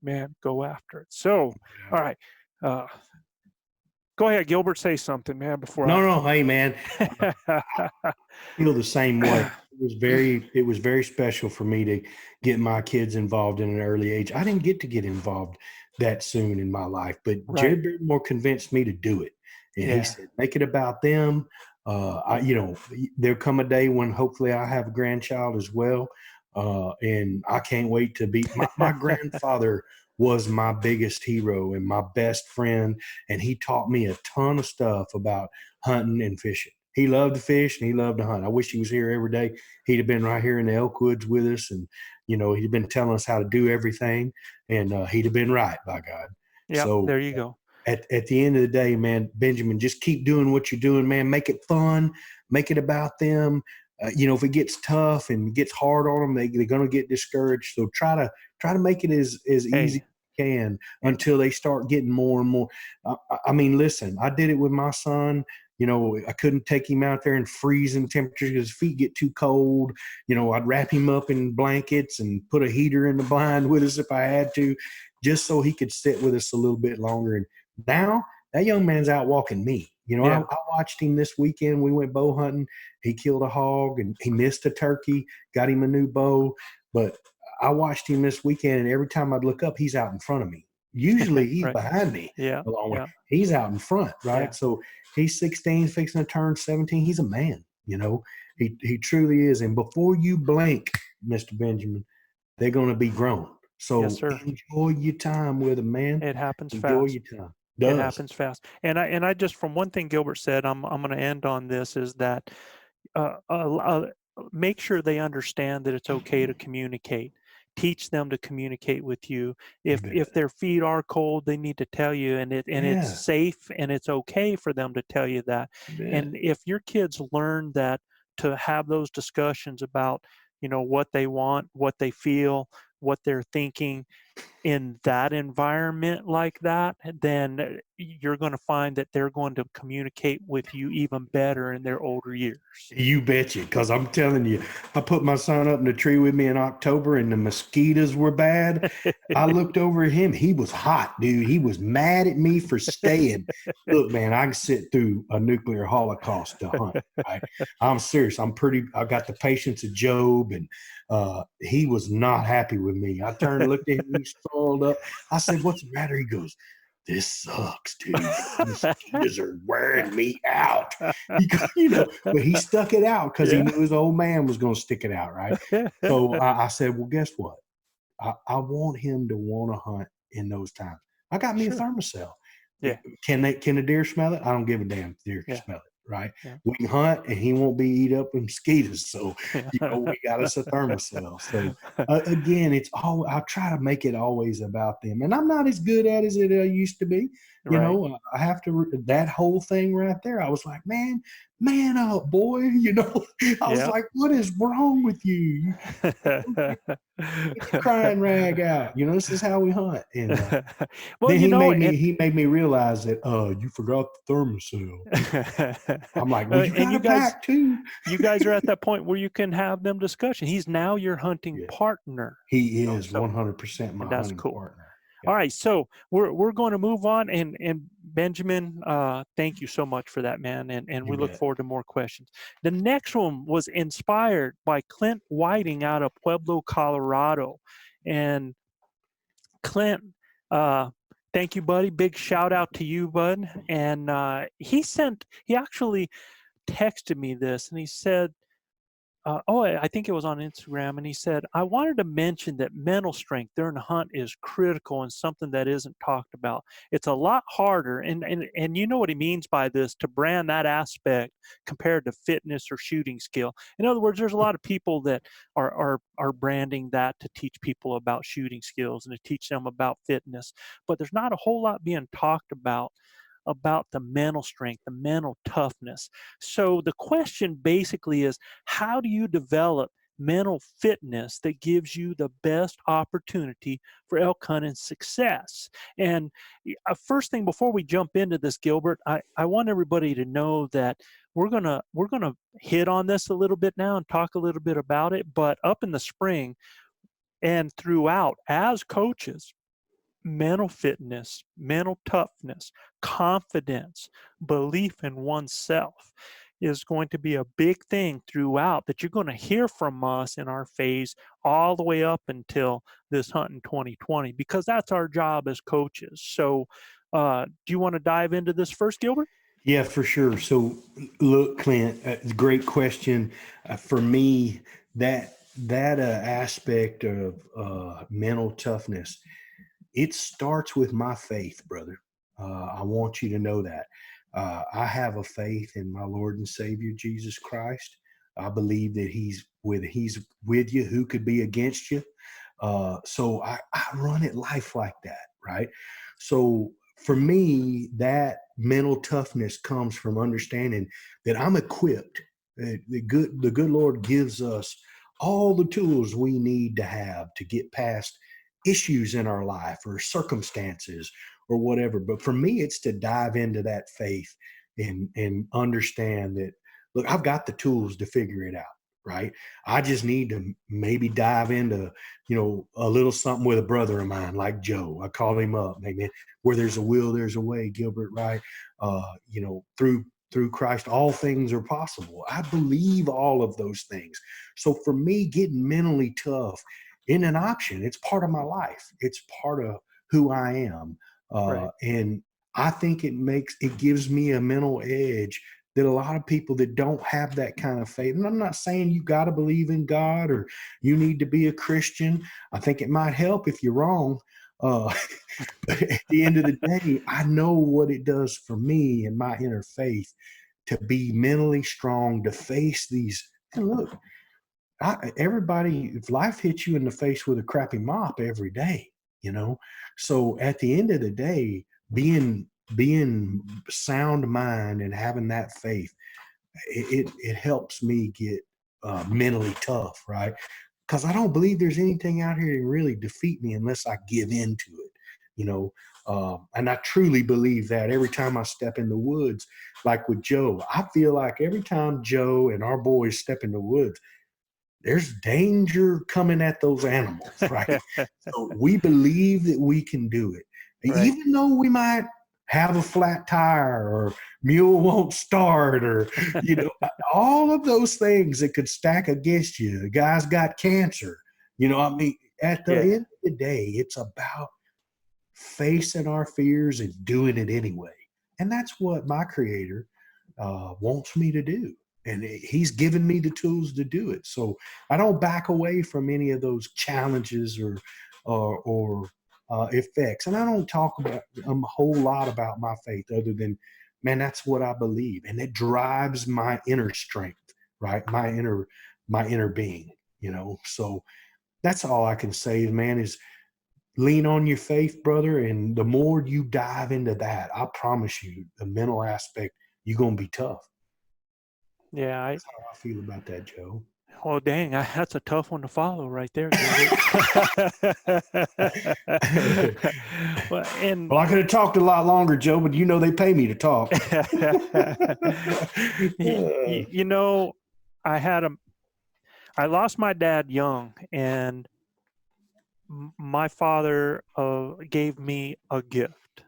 [SPEAKER 3] man, go after it. So, all right. Go ahead, Gilbert, say something, man, before
[SPEAKER 1] No, hey, man. I feel the same way. It was very special for me to get my kids involved in an early age. I didn't get to get involved that soon in my life, but Jared Barrymore convinced me to do it. And he said, make it about them. There'll come a day when hopefully I have a grandchild as well. And I can't wait to be my grandfather was my biggest hero and my best friend. And he taught me a ton of stuff about hunting and fishing. He loved to fish and he loved to hunt. I wish he was here every day. He'd have been right here in the elk woods with us. And, he'd been telling us how to do everything, and he'd have been right, by God.
[SPEAKER 3] Yeah, so there you go.
[SPEAKER 1] At the end of the day, man, Benjamin, just keep doing what you're doing, man. Make it fun. Make it about them. If it gets tough and gets hard on them, they're going to get discouraged. So try to make it as easy as you can until they start getting more and more. I mean, listen, I did it with my son. I couldn't take him out there in freezing temperatures because his feet get too cold. I'd wrap him up in blankets and put a heater in the blind with us if I had to, just so he could sit with us a little bit longer. And now that young man's out walking me. I watched him this weekend. We went bow hunting. He killed a hog and he missed a turkey, got him a new bow. But I watched him this weekend, and every time I'd look up, he's out in front of me. Usually he's behind me a long way. He's out in front, right? Yeah. So he's 16, fixing to turn 17. He's a man, He truly is. And before you blink, Mr. Benjamin, they're going to be grown. So enjoy your time with them, man.
[SPEAKER 3] It happens fast.
[SPEAKER 1] Enjoy your time.
[SPEAKER 3] It happens fast. And I just, from one thing Gilbert said, I'm going to end on this, is that make sure they understand that it's okay to communicate. Teach them to communicate with you. If their feet are cold, they need to tell you, and it's safe and it's okay for them to tell you that. And if your kids learn that, to have those discussions about, what they want, what they feel, what they're thinking in that environment like that, then you're going to find that they're going to communicate with you even better in their older years.
[SPEAKER 1] You betcha, because I'm telling you, I put my son up in the tree with me in October, and the mosquitoes were bad. I looked over at him. He was hot, dude. He was mad at me for staying. Look, man, I can sit through a nuclear holocaust to hunt. Right? I'm serious. I got the patience of Job, and he was not happy with me. I turned and looked at him. He stalled up. I said, "What's the matter?" He goes, "This sucks, dude. Mosquitoes are wearing me out." But he stuck it out because he knew his old man was going to stick it out, right? So I said, "Well, guess what? I want him to want to hunt in those times. I got me a thermocell.
[SPEAKER 3] Yeah.
[SPEAKER 1] Can a deer smell it? I don't give a damn if deer can smell it. Right? Yeah. We can hunt, and he won't be eat up with mosquitoes. So, we got us a thermocell. So, again, I try to make it always about them. And I'm not as good at it as I used to be. I have to, that whole thing right there. I was like, man up, boy. I was like, what is wrong with you? Get the crying rag out. This is how we hunt. And
[SPEAKER 3] well,
[SPEAKER 1] then he made me realize that, you forgot the thermocell. I'm like, well, you back too.
[SPEAKER 3] You guys are at that point where you can have them discussion. He's now your hunting partner.
[SPEAKER 1] He is 100% my hunting partner.
[SPEAKER 3] All right, so we're going to move on, and Benjamin, thank you so much for that, man, and we look forward to more questions. The next one was inspired by Clint Whiting out of Pueblo, Colorado, and Clint, thank you, buddy. Big shout out to you, bud. And he actually texted me this, and he said, I think it was on Instagram, and he said, I wanted to mention that mental strength during a hunt is critical and something that isn't talked about. It's a lot harder, and you know what he means by this, to brand that aspect compared to fitness or shooting skill. In other words, there's a lot of people that are branding that to teach people about shooting skills and to teach them about fitness, but there's not a whole lot being talked about the mental strength, the mental toughness. So the question basically is, how do you develop mental fitness that gives you the best opportunity for elk hunting success? And first thing, before we jump into this, Gilbert, I want everybody to know that we're gonna hit on this a little bit now and talk a little bit about it. But up in the spring and throughout, as coaches, mental fitness, mental toughness, confidence, belief in oneself is going to be a big thing throughout that you're going to hear from us in our phase all the way up until this hunt in 2020, because that's our job as coaches. So do you want to dive into this first, Gilbert?
[SPEAKER 1] Yeah, for sure. So look, Clint, great question. For me, that aspect of mental toughness, it starts with my faith, brother. I want you to know that. I have a faith in my Lord and Savior, Jesus Christ. I believe that he's with you. Who could be against you? So I run it life like that, right? So for me, that mental toughness comes from understanding that I'm equipped. The good Lord gives us all the tools we need to have to get past issues in our life or circumstances or whatever. But for me, it's to dive into that faith and understand that, look, I've got the tools to figure it out, right? I just need to maybe dive into, a little something with a brother of mine like Joe. I call him up, hey, man, where there's a will, there's a way, Gilbert, right? Through Christ, all things are possible. I believe all of those things. So for me, getting mentally tough isn't an option. It's part of my life. It's part of who I am.
[SPEAKER 3] Right.
[SPEAKER 1] And I think it gives me a mental edge that a lot of people that don't have that kind of faith, and I'm not saying you got to believe in God or you need to be a Christian. I think it might help if you're wrong. But at the end of the day, I know what it does for me and my inner faith to be mentally strong, to face these. And look, everybody, if life hits you in the face with a crappy mop every day, so at the end of the day, being sound mind and having that faith, it helps me get mentally tough, right? Because I don't believe there's anything out here to really defeat me unless I give into it, and I truly believe that every time I step in the woods, like with Joe, I feel like every time Joe and our boys step in the woods, there's danger coming at those animals, right? So we believe that we can do it. Right. Even though we might have a flat tire or mule won't start or, all of those things that could stack against you. The guy's got cancer. At the end of the day, it's about facing our fears and doing it anyway. And that's what my Creator wants me to do. And he's given me the tools to do it. So I don't back away from any of those challenges or effects. And I don't talk about a whole lot about my faith other than, man, that's what I believe. And it drives my inner strength, right? My inner being, So that's all I can say, man, is lean on your faith, brother. And the more you dive into that, I promise you, the mental aspect, you're going to be tough.
[SPEAKER 3] Yeah,
[SPEAKER 1] that's how I feel about that, Joe.
[SPEAKER 3] Oh, dang, that's a tough one to follow right there.
[SPEAKER 1] Well, I could have talked a lot longer, Joe, but they pay me to talk.
[SPEAKER 3] I lost my dad young, and my father gave me a gift.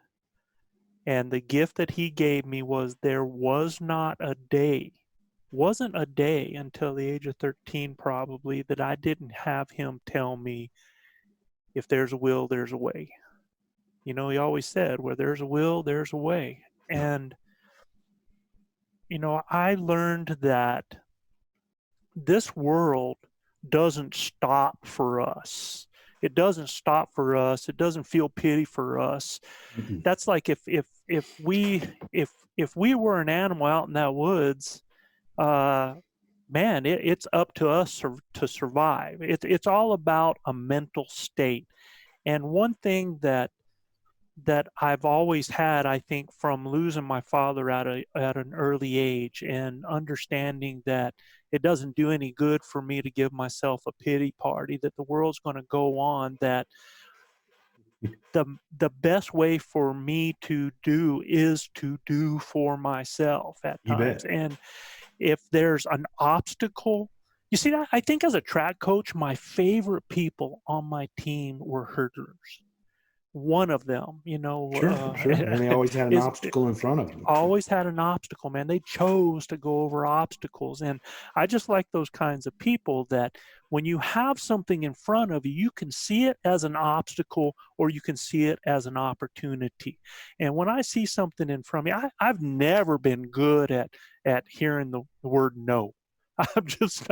[SPEAKER 3] And the gift that he gave me was there wasn't a day until the age of 13 probably that I didn't have him tell me, if there's a will, there's a way. He always said, where there's a will, there's a way. And I learned that this world doesn't stop for us. It doesn't stop for us. It doesn't feel pity for us.
[SPEAKER 1] Mm-hmm.
[SPEAKER 3] That's like if we were an animal out in that woods, man, it's up to us to survive. It's all about a mental state. And one thing that I've always had, I think, from losing my father at an early age and understanding that it doesn't do any good for me to give myself a pity party, that the world's going to go on, that the best way for me to do is to do for myself at
[SPEAKER 1] You
[SPEAKER 3] times.
[SPEAKER 1] bet.
[SPEAKER 3] And if there's an obstacle, you see, I think as a track coach, my favorite people on my team were hurdlers. One of them,
[SPEAKER 1] Sure. And they always had an obstacle in front of them.
[SPEAKER 3] Always had an obstacle, man. They chose to go over obstacles. And I just like those kinds of people that when you have something in front of you, you can see it as an obstacle or you can see it as an opportunity. And when I see something in front of me, I've never been good at hearing the word no. I'm just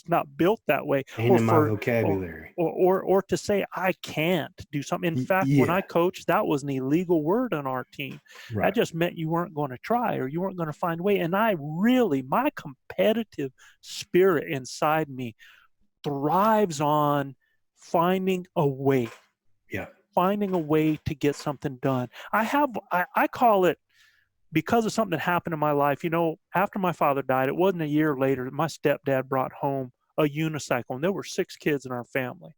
[SPEAKER 3] not built that way.
[SPEAKER 1] Ain't in my vocabulary.
[SPEAKER 3] Or to say I can't do something. In fact, when I coached, that was an illegal word on our team.
[SPEAKER 1] Right.
[SPEAKER 3] That just meant you weren't going to try or you weren't going to find a way. And my competitive spirit inside me thrives on finding a way.
[SPEAKER 1] Yeah.
[SPEAKER 3] Finding a way to get something done. I call it, because of something that happened in my life, after my father died, it wasn't a year later, my stepdad brought home a unicycle, and there were 6 kids in our family.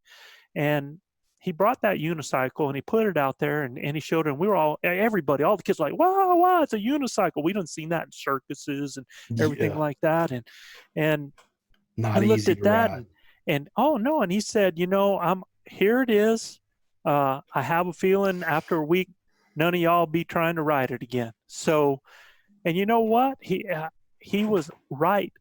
[SPEAKER 3] And he brought that unicycle and he put it out there and he showed it, and we were all the kids were like, wow, it's a unicycle. We didn't see that in circuses and everything like that. And
[SPEAKER 1] not
[SPEAKER 3] I looked
[SPEAKER 1] easy
[SPEAKER 3] at that and oh no, and he said, here it is. I have a feeling after a week, none of y'all be trying to ride it again. So, and you know what? He was right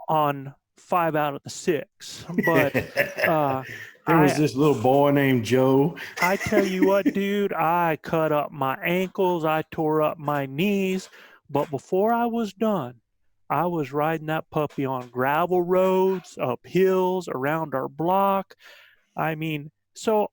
[SPEAKER 3] on 5 out of the 6. But
[SPEAKER 1] there was this little boy named Joe.
[SPEAKER 3] I tell you what, dude, I cut up my ankles, I tore up my knees, but before I was done, I was riding that puppy on gravel roads, up hills, around our block. I mean, so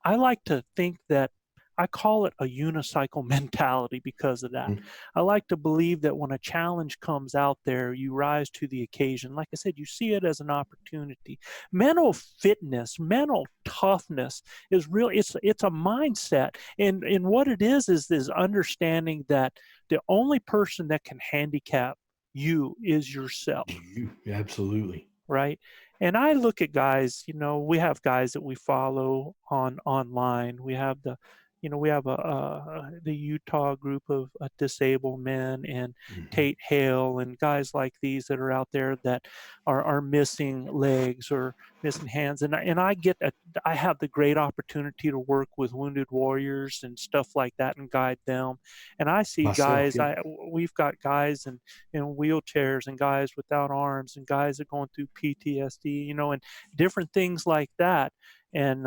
[SPEAKER 3] I like to think that I call it a unicycle mentality because of that. Mm-hmm. I like to believe that when a challenge comes out there, you rise to the occasion. Like I said, you see it as an opportunity. Mental fitness, mental toughness is real. It's a mindset. And what it is this understanding that the only person that can handicap you is yourself.
[SPEAKER 1] Absolutely.
[SPEAKER 3] Right. And I look at guys, we have guys that we follow online. We have the Utah group of disabled men and mm-hmm. Tate Hale and guys like these that are out there that are missing legs or missing hands. And I have the great opportunity to work with wounded warriors and stuff like that and guide them. And I see guys, we've got guys in wheelchairs and guys without arms and guys that are going through PTSD, and different things like that. And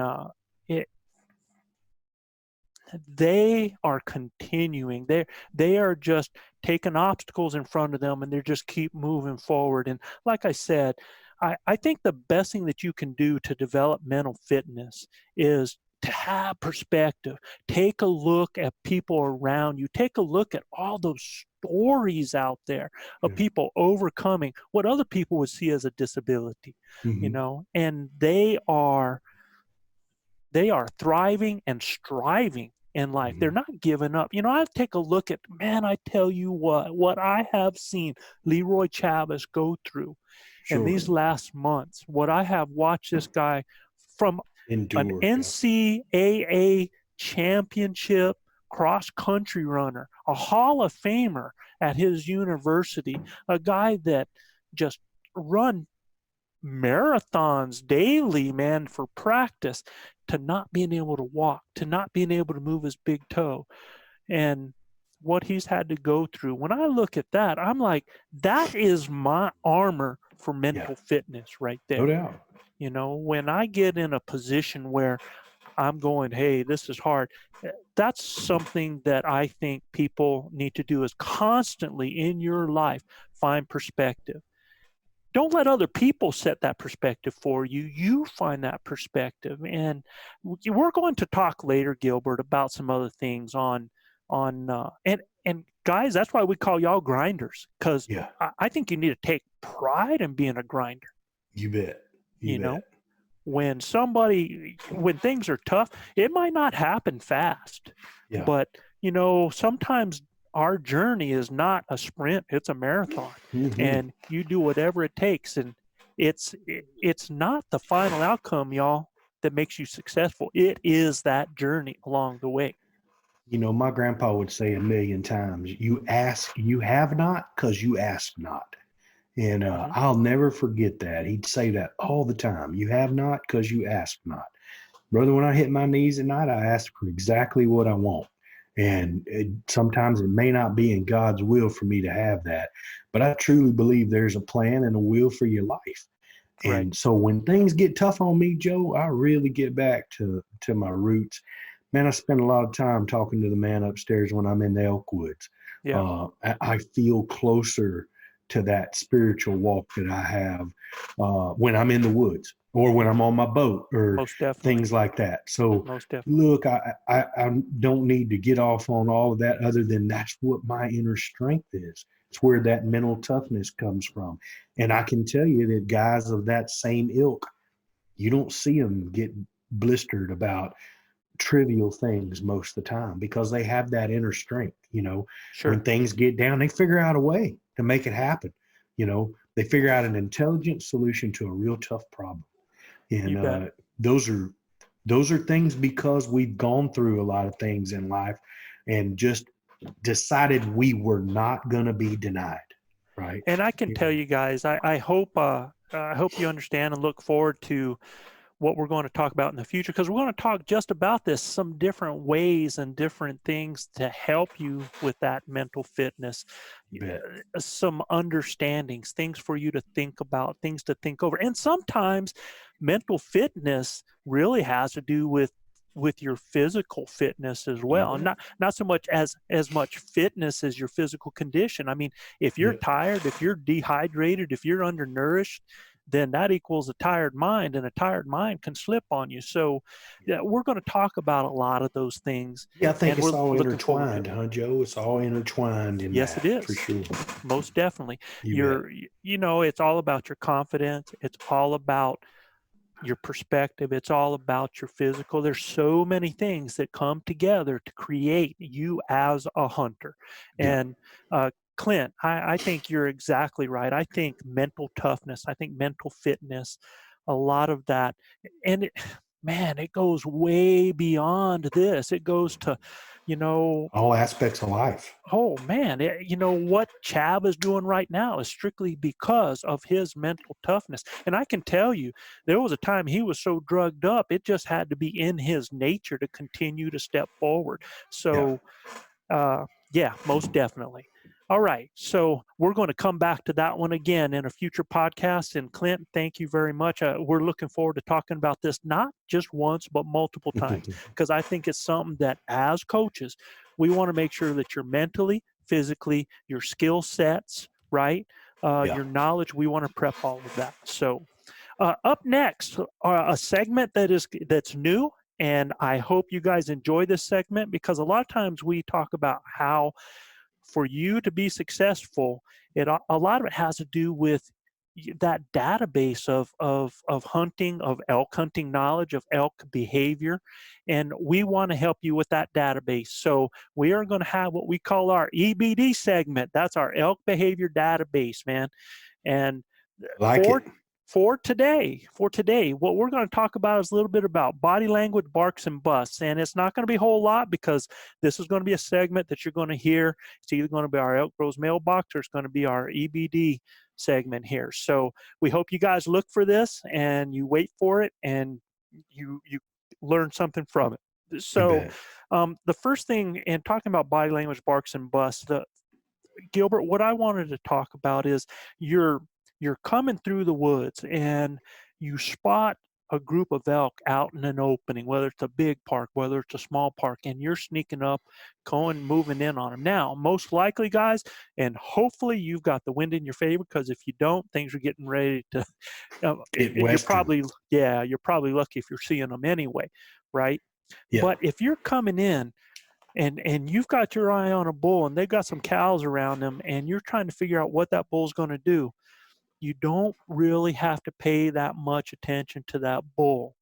[SPEAKER 3] they are continuing. They are just taking obstacles in front of them and they just keep moving forward. And like I said, I think the best thing that you can do to develop mental fitness is to have perspective. Take a look at people around you. Take a look at all those stories out there of people overcoming what other people would see as a disability, mm-hmm. And they are thriving and striving in life. Mm-hmm. They're not giving up. I take a look at, man, I tell you what I have seen Leroy Chavez go through in these last months, what I have watched this guy from an NCAA championship cross-country runner, a Hall of Famer at his university, a guy that just run marathons daily, man, for practice, to not being able to walk, to not being able to move his big toe, and what he's had to go through. When I look at that, I'm like, that is my armor for mental fitness right there.
[SPEAKER 1] No doubt.
[SPEAKER 3] When I get in a position where I'm going, hey, this is hard. That's something that I think people need to do, is constantly in your life find perspective. Don't let other people set that perspective for you. You find that perspective. And we're going to talk later, Gilbert, about some other things and guys, that's why we call y'all grinders, because
[SPEAKER 1] Yeah,
[SPEAKER 3] I think you need to take pride in being a grinder.
[SPEAKER 1] you bet.
[SPEAKER 3] You know, when things are tough, it might not happen fast,
[SPEAKER 1] Yeah.
[SPEAKER 3] but sometimes our journey is not a sprint, it's a marathon.
[SPEAKER 1] Mm-hmm.
[SPEAKER 3] And you do whatever it takes, and it's not the final outcome, y'all, that makes you successful. It is that journey along the way.
[SPEAKER 1] My grandpa would say a million times, you have not because you ask not. And I'll never forget that. He'd say that all the time. You have not because you ask not. Brother, when I hit my knees at night, I ask for exactly what I want. And sometimes it may not be in God's will for me to have that. But I truly believe there's a plan and a will for your life.
[SPEAKER 3] Right.
[SPEAKER 1] And so when things get tough on me, Joe, I really get back to my roots. Man, I spend a lot of time talking to the man upstairs when I'm in the elk woods.
[SPEAKER 3] Yeah.
[SPEAKER 1] I feel closer to that spiritual walk that I have when I'm in the woods or when I'm on my boat or
[SPEAKER 3] Most definitely.
[SPEAKER 1] things like that. So
[SPEAKER 3] Most definitely.
[SPEAKER 1] look, I don't need to get off on all of that other than that's what my inner strength is. It's where that mental toughness comes from. And I can tell you that guys of that same ilk, you don't see them get blistered about trivial things most of the time because they have that inner strength.
[SPEAKER 3] Sure.
[SPEAKER 1] When things get down, they figure out a way to make it happen. They figure out an intelligent solution to a real tough problem. And those are things because we've gone through a lot of things in life and just decided we were not going to be denied. Right.
[SPEAKER 3] And I can tell you guys, I hope you understand and look forward to what we're going to talk about in the future, because we're going to talk just about this, some different ways and different things to help you with that mental fitness, some understandings, things for you to think about, things to think over. And sometimes mental fitness really has to do with your physical fitness as well. Not so much as much fitness as your physical condition. I mean, if you're tired, if you're dehydrated, if you're undernourished, then that equals a tired mind, and a tired mind can slip on you. So we're going to talk about a lot of those things.
[SPEAKER 1] Yeah, I think it's all intertwined, huh, Joe? It's all intertwined in
[SPEAKER 3] yes,
[SPEAKER 1] that,
[SPEAKER 3] it is.
[SPEAKER 1] for sure.
[SPEAKER 3] Most definitely. It's all about your confidence. It's all about your perspective. It's all about your physical. There's so many things that come together to create you as a hunter.
[SPEAKER 1] Yeah.
[SPEAKER 3] And Clint, I think you're exactly right. I think mental toughness, I think mental fitness, a lot of that. And it goes way beyond this. It goes to,
[SPEAKER 1] all aspects of life.
[SPEAKER 3] Oh, man, what Chav is doing right now is strictly because of his mental toughness. And I can tell you, there was a time he was so drugged up, it just had to be in his nature to continue to step forward. So, most definitely. All right, so we're going to come back to that one again in a future podcast. And Clint, thank you very much. We're looking forward to talking about this, not just once, but multiple times, because I think it's something that as coaches, we want to make sure that you're mentally, physically, your skill sets, right? Your knowledge, we want to prep all of that. So up next, a segment that's new. And I hope you guys enjoy this segment, because a lot of times we talk about how for you to be successful, a lot of it has to do with that database of hunting, of elk hunting knowledge, of elk behavior. And we want to help you with that database. So we are going to have what we call our EBD segment. That's our elk behavior database, man. And for today, what we're going to talk about is a little bit about body language, barks, and busts. And it's not going to be a whole lot, because this is going to be a segment that you're going to hear. It's either going to be our ElkBros mailbox, or it's going to be our EBD segment here. So we hope you guys look for this and you wait for it and you learn something from it. So the first thing, in talking about body language, barks, and busts, Gilbert, what I wanted to talk about is you're coming through the woods and you spot a group of elk out in an opening, whether it's a big park, whether it's a small park, and you're sneaking up, moving in on them. Now, most likely, guys, and hopefully you've got the wind in your favor, because if you don't, things are getting ready to, you're probably lucky if you're seeing them anyway, right?
[SPEAKER 1] Yeah.
[SPEAKER 3] But if you're coming in and you've got your eye on a bull and they've got some cows around them and you're trying to figure out what that bull's going to do, you don't really have to pay that much attention to that bull.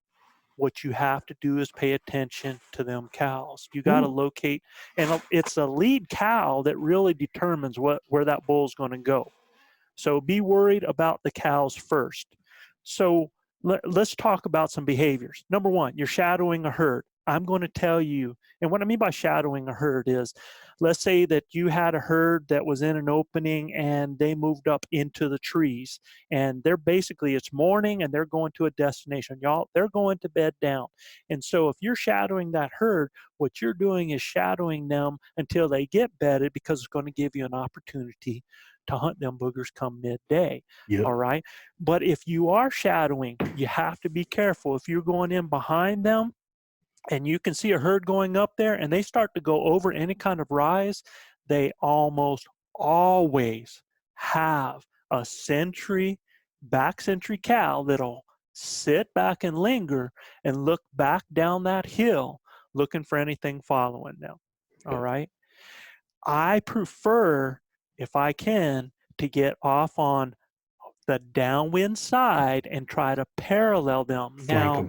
[SPEAKER 3] What you have to do is pay attention to them cows. You got to locate, and it's a lead cow that really determines where that bull's going to go. So be worried about the cows first. So let's talk about some behaviors. Number one, you're shadowing a herd. I'm going to tell you, and what I mean by shadowing a herd is, let's say that you had a herd that was in an opening and they moved up into the trees, and it's morning and they're going to a destination. They're going to bed down. And so if you're shadowing that herd, what you're doing is shadowing them until they get bedded, because it's going to give you an opportunity to hunt them boogers come midday.
[SPEAKER 1] Yep.
[SPEAKER 3] All right. But if you are shadowing, you have to be careful. If you're going in behind them, and you can see a herd going up there and they start to go over any kind of rise, they almost always have a back sentry cow that'll sit back and linger and look back down that hill looking for anything following them. All right. I prefer, if I can, to get off on the downwind side and try to parallel them. Now,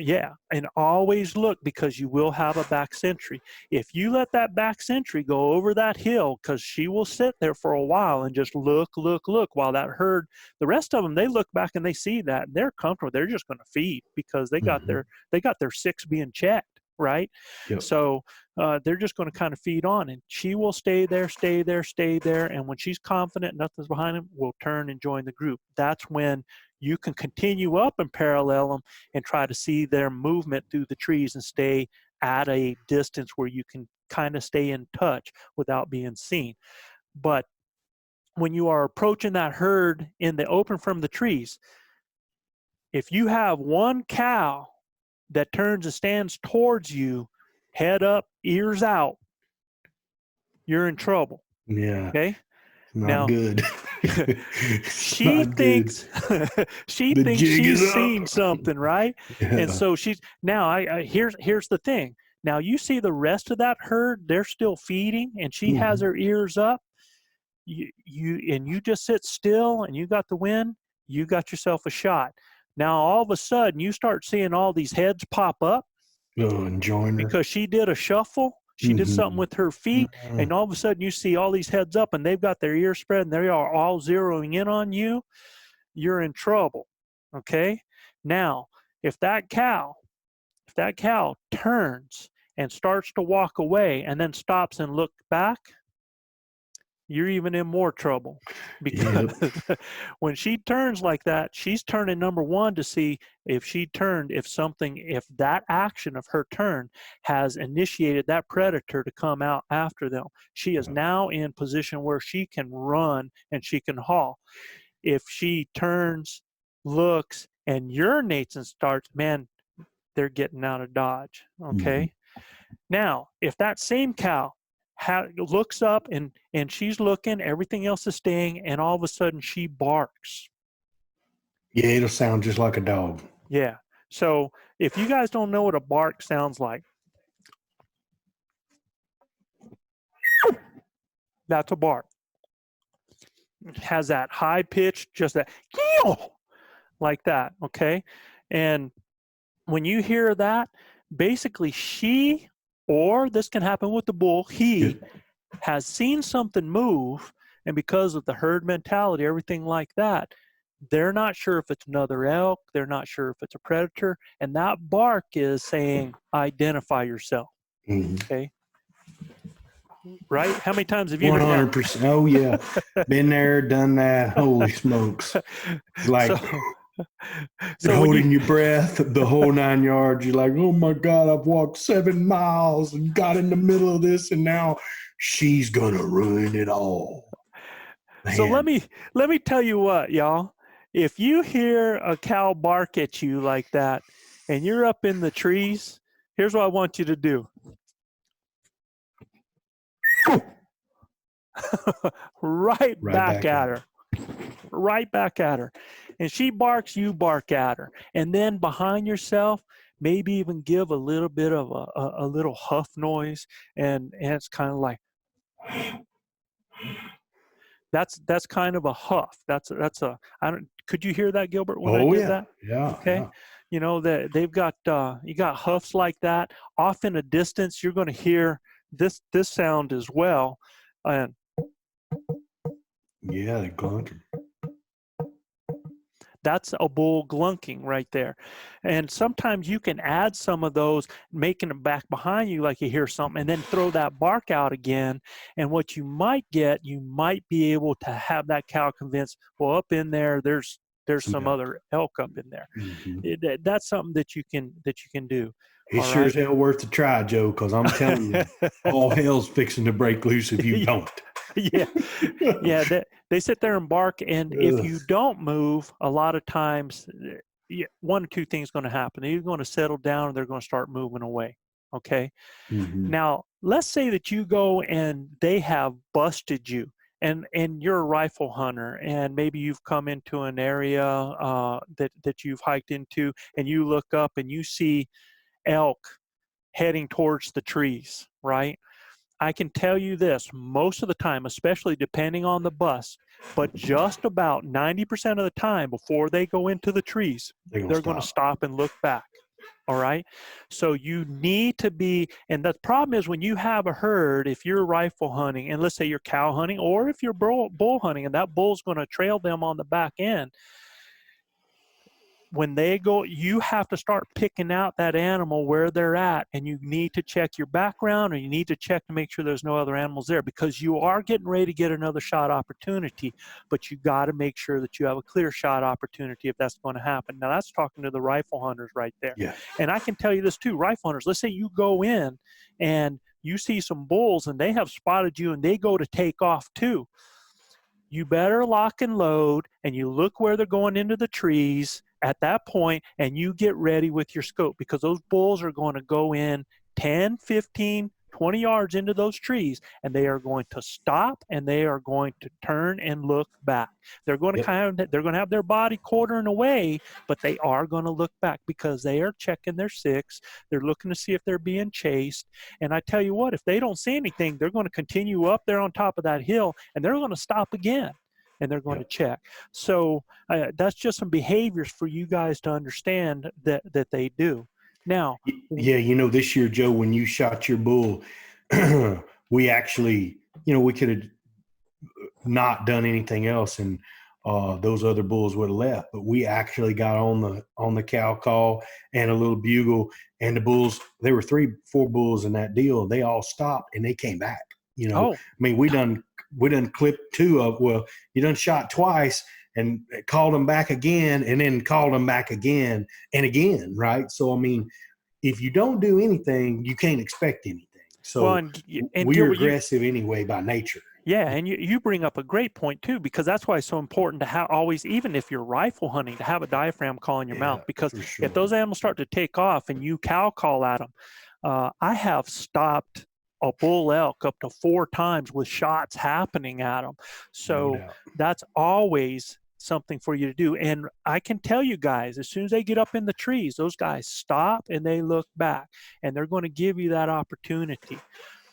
[SPEAKER 3] yeah, and always look, because you will have a back sentry. If you let that back sentry go over that hill, because she will sit there for a while and just look, while that herd, the rest of them, they look back and they see that and they're comfortable. They're just going to feed, because they got their six being checked, right?
[SPEAKER 1] Yep.
[SPEAKER 3] So they're just going to kind of feed on, and she will stay there. And when she's confident nothing's behind them, will turn and join the group. That's when you can continue up and parallel them and try to see their movement through the trees and stay at a distance where you can kind of stay in touch without being seen. But when you are approaching that herd in the open from the trees, if you have one cow that turns and stands towards you, head up, ears out, you're in trouble.
[SPEAKER 1] Yeah.
[SPEAKER 3] Okay.
[SPEAKER 1] Not good.
[SPEAKER 3] She thinks she's seen something, right?
[SPEAKER 1] Yeah.
[SPEAKER 3] And so she's now. Here's the thing. Now you see the rest of that herd; they're still feeding, and she has her ears up. You just sit still, and you got the wind. You got yourself a shot. Now all of a sudden, you start seeing all these heads pop up.
[SPEAKER 1] And join her,
[SPEAKER 3] because she did a shuffle. She did something with her feet, and all of a sudden you see all these heads up and they've got their ears spread and they are all zeroing in on you. You're in trouble. Okay. Now, if that cow turns and starts to walk away and then stops and look back, you're even in more trouble, because when she turns like that, she's turning, number one, to see if that action of her turn has initiated that predator to come out after them. She is now in position where she can run and she can haul. If she turns, looks, and urinates and starts, man, they're getting out of Dodge. Okay. Now, if that same cow looks up and she's looking, everything else is staying, and all of a sudden she barks.
[SPEAKER 1] Yeah, it'll sound just like a dog.
[SPEAKER 3] Yeah. So if you guys don't know what a bark sounds like, that's a bark. It has that high pitch, just that like that. Okay. And when you hear that, basically or this can happen with the bull, he has seen something move, and because of the herd mentality, everything like that, they're not sure if it's another elk, they're not sure if it's a predator, and that bark is saying, identify yourself. Okay. Right? How many times have you
[SPEAKER 1] 100%. Oh, yeah. Been there, done that. Holy smokes. Like,
[SPEAKER 3] so
[SPEAKER 1] holding your breath the whole 9 yards. You're like, oh my God, I've walked 7 miles and got in the middle of this, and now she's gonna ruin it all. Man.
[SPEAKER 3] So let me tell you what, y'all. if you hear a cow bark at you like that and you're up in the trees, here's what I want you to do. right back at her. Right back at her. And she barks, you bark at her. And then behind yourself, maybe even give a little bit of a little huff noise. And it's kind of like, that's kind of a huff. That's a, I don't, could you hear that, Gilbert, when I did that?
[SPEAKER 1] Yeah.
[SPEAKER 3] Okay.
[SPEAKER 1] Yeah.
[SPEAKER 3] You know, that they've got, you got huffs like that. Off in a distance, you're going to hear this sound as well. And
[SPEAKER 1] yeah, they glunted.
[SPEAKER 3] That's a bull glunking right there. And sometimes you can add some of those, making them back behind you like you hear something, and then throw that bark out again. And what you might get, you might be able to have that cow convinced, well, up in there, there's some other elk up in there.
[SPEAKER 1] Mm-hmm.
[SPEAKER 3] That's something that you can do.
[SPEAKER 1] It's sure as hell worth a try, Joe, because I'm telling you, all hell's fixing to break loose if you don't.
[SPEAKER 3] Yeah. They sit there and bark, and if you don't move, a lot of times, one or two things going to happen. They're going to settle down, and they're going to start moving away. Okay.
[SPEAKER 1] Mm-hmm.
[SPEAKER 3] Now, let's say that you go and they have busted you, and you're a rifle hunter, and maybe you've come into an area that you've hiked into, and you look up and you see elk heading towards the trees, right? I can tell you this, most of the time, especially depending on the bust, but just about 90% of the time before they go into the trees, they're going to stop and look back. All right. So you need to be, and the problem is when you have a herd, if you're rifle hunting, and let's say you're cow hunting, or if you're bull hunting, and that bull's going to trail them on the back end, when they go, you have to start picking out that animal where they're at, and you need to check your background, or you need to check to make sure there's no other animals there, because you are getting ready to get another shot opportunity, but you got to make sure that you have a clear shot opportunity if that's going to happen. Now, that's talking to the rifle hunters right there.
[SPEAKER 1] Yeah.
[SPEAKER 3] And I can tell you this too, rifle hunters, let's say you go in and you see some bulls and they have spotted you and they go to take off too. You better lock and load, and you look where they're going into the trees at that point, and you get ready with your scope, because those bulls are going to go in 10, 15, 20 yards into those trees, and they are going to stop, and they are going to turn and look back. They're going to they're going to have their body quartering away, but they are going to look back because they are checking their six. They're looking to see if they're being chased. And I tell you what, if they don't see anything, they're going to continue up there on top of that hill, and they're going to stop again, and they're going to check. So that's just some behaviors for you guys to understand that they do. Now,
[SPEAKER 1] yeah, this year, Joe, when you shot your bull, we actually, we could have not done anything else, and those other bulls would have left. But we actually got on the cow call and a little bugle, and the bulls. There were 3-4 bulls in that deal. They all stopped and they came back. I mean, we done clipped 2 of. Well, you done shot twice and called them back again, and then called them back again and again, right? So, I mean, if you don't do anything, you can't expect anything. So and we're aggressive anyway by nature.
[SPEAKER 3] Yeah, and you bring up a great point too, because that's why it's so important to have always, even if you're rifle hunting, to have a diaphragm call in your mouth, because if those animals start to take off and you cow call at them, I have stopped a bull elk up to 4 times with shots happening at them. So that's always something for you to do. And I can tell you guys, as soon as they get up in the trees, those guys stop and they look back, and they're going to give you that opportunity.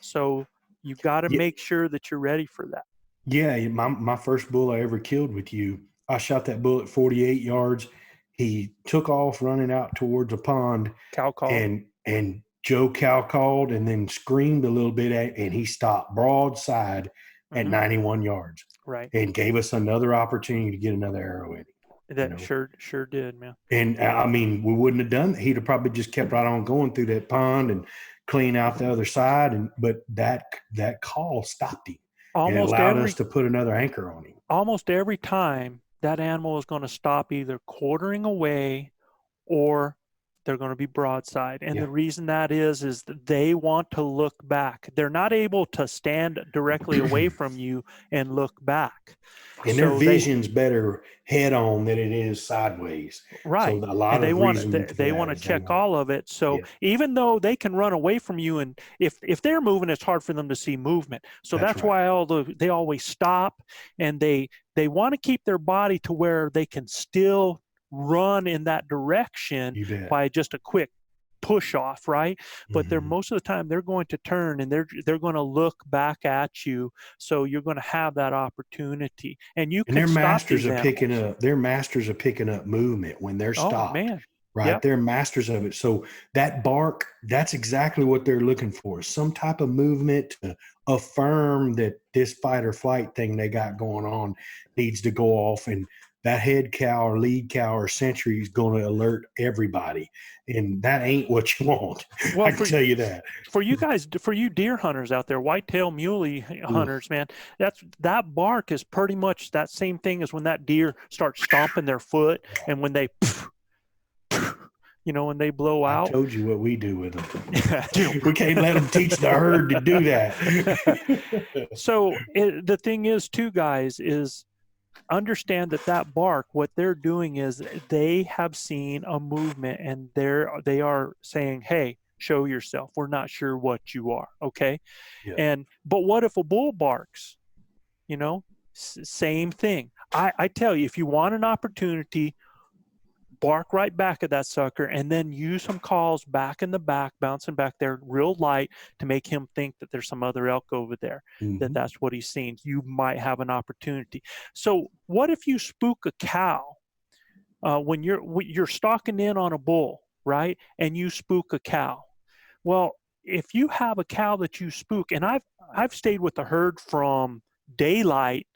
[SPEAKER 3] So you've got to make sure that you're ready for that.
[SPEAKER 1] Yeah, my first bull I ever killed with you, I shot that bull at 48 yards. He took off running out towards a pond.
[SPEAKER 3] Cow called.
[SPEAKER 1] And Joe cow called and then screamed a little bit and he stopped broadside at 91 yards.
[SPEAKER 3] Right.
[SPEAKER 1] And gave us another opportunity to get another arrow in him.
[SPEAKER 3] That sure did, man.
[SPEAKER 1] And I mean, we wouldn't have done that. He'd have probably just kept right on going through that pond and clean out the other side. But that call stopped him. And it allowed us to put another anchor on him.
[SPEAKER 3] Almost every time that animal is going to stop either quartering away or They're going to be broadside. And
[SPEAKER 1] Yeah.
[SPEAKER 3] the reason that is that they want to look back. They're not able to stand directly away from you and look back.
[SPEAKER 1] And their vision's better head on than it is sideways.
[SPEAKER 3] Right.
[SPEAKER 1] So a lot
[SPEAKER 3] and they
[SPEAKER 1] of
[SPEAKER 3] want
[SPEAKER 1] reason
[SPEAKER 3] they want to check all of it. So even though they can run away from you, and if they're moving, it's hard for them to see movement. So that's
[SPEAKER 1] right.
[SPEAKER 3] why they always stop, and they want to keep their body to where they can still run in that direction by just a quick push off, right? But they're most of the time they're going to turn and they're going to look back at you, so you're going to have that opportunity, and you can
[SPEAKER 1] their
[SPEAKER 3] stop
[SPEAKER 1] masters
[SPEAKER 3] these
[SPEAKER 1] are picking
[SPEAKER 3] animals.
[SPEAKER 1] up. Their masters are picking up movement when they're stopped.
[SPEAKER 3] Man.
[SPEAKER 1] Right,
[SPEAKER 3] Yep.
[SPEAKER 1] they're masters of it. So that bark, that's exactly what they're looking for. Some type of movement to affirm that this fight or flight thing they got going on needs to go off, and that head cow or lead cow or sentry is going to alert everybody, and that ain't what you want. Well, I can tell you that.
[SPEAKER 3] For you guys, for you deer hunters out there, whitetail muley hunters, man, that bark is pretty much that same thing as when that deer starts stomping their foot, and when they when they blow out.
[SPEAKER 1] I told you what we do with them. We can't let them teach the herd to do that.
[SPEAKER 3] So the thing is, too, guys, is understand that bark, what they're doing is they have seen a movement, and they are saying, hey, show yourself. We're not sure what you are. Okay. Yeah. But what if a bull barks? Same thing. I tell you, if you want an opportunity, bark right back at that sucker, and then use some calls back in the back, bouncing back there real light to make him think that there's some other elk over there, that's what he's seen. You might have an opportunity. So what if you spook a cow when you're stalking in on a bull, right? And you spook a cow. Well, if you have a cow that you spook, and I've stayed with the herd from daylight.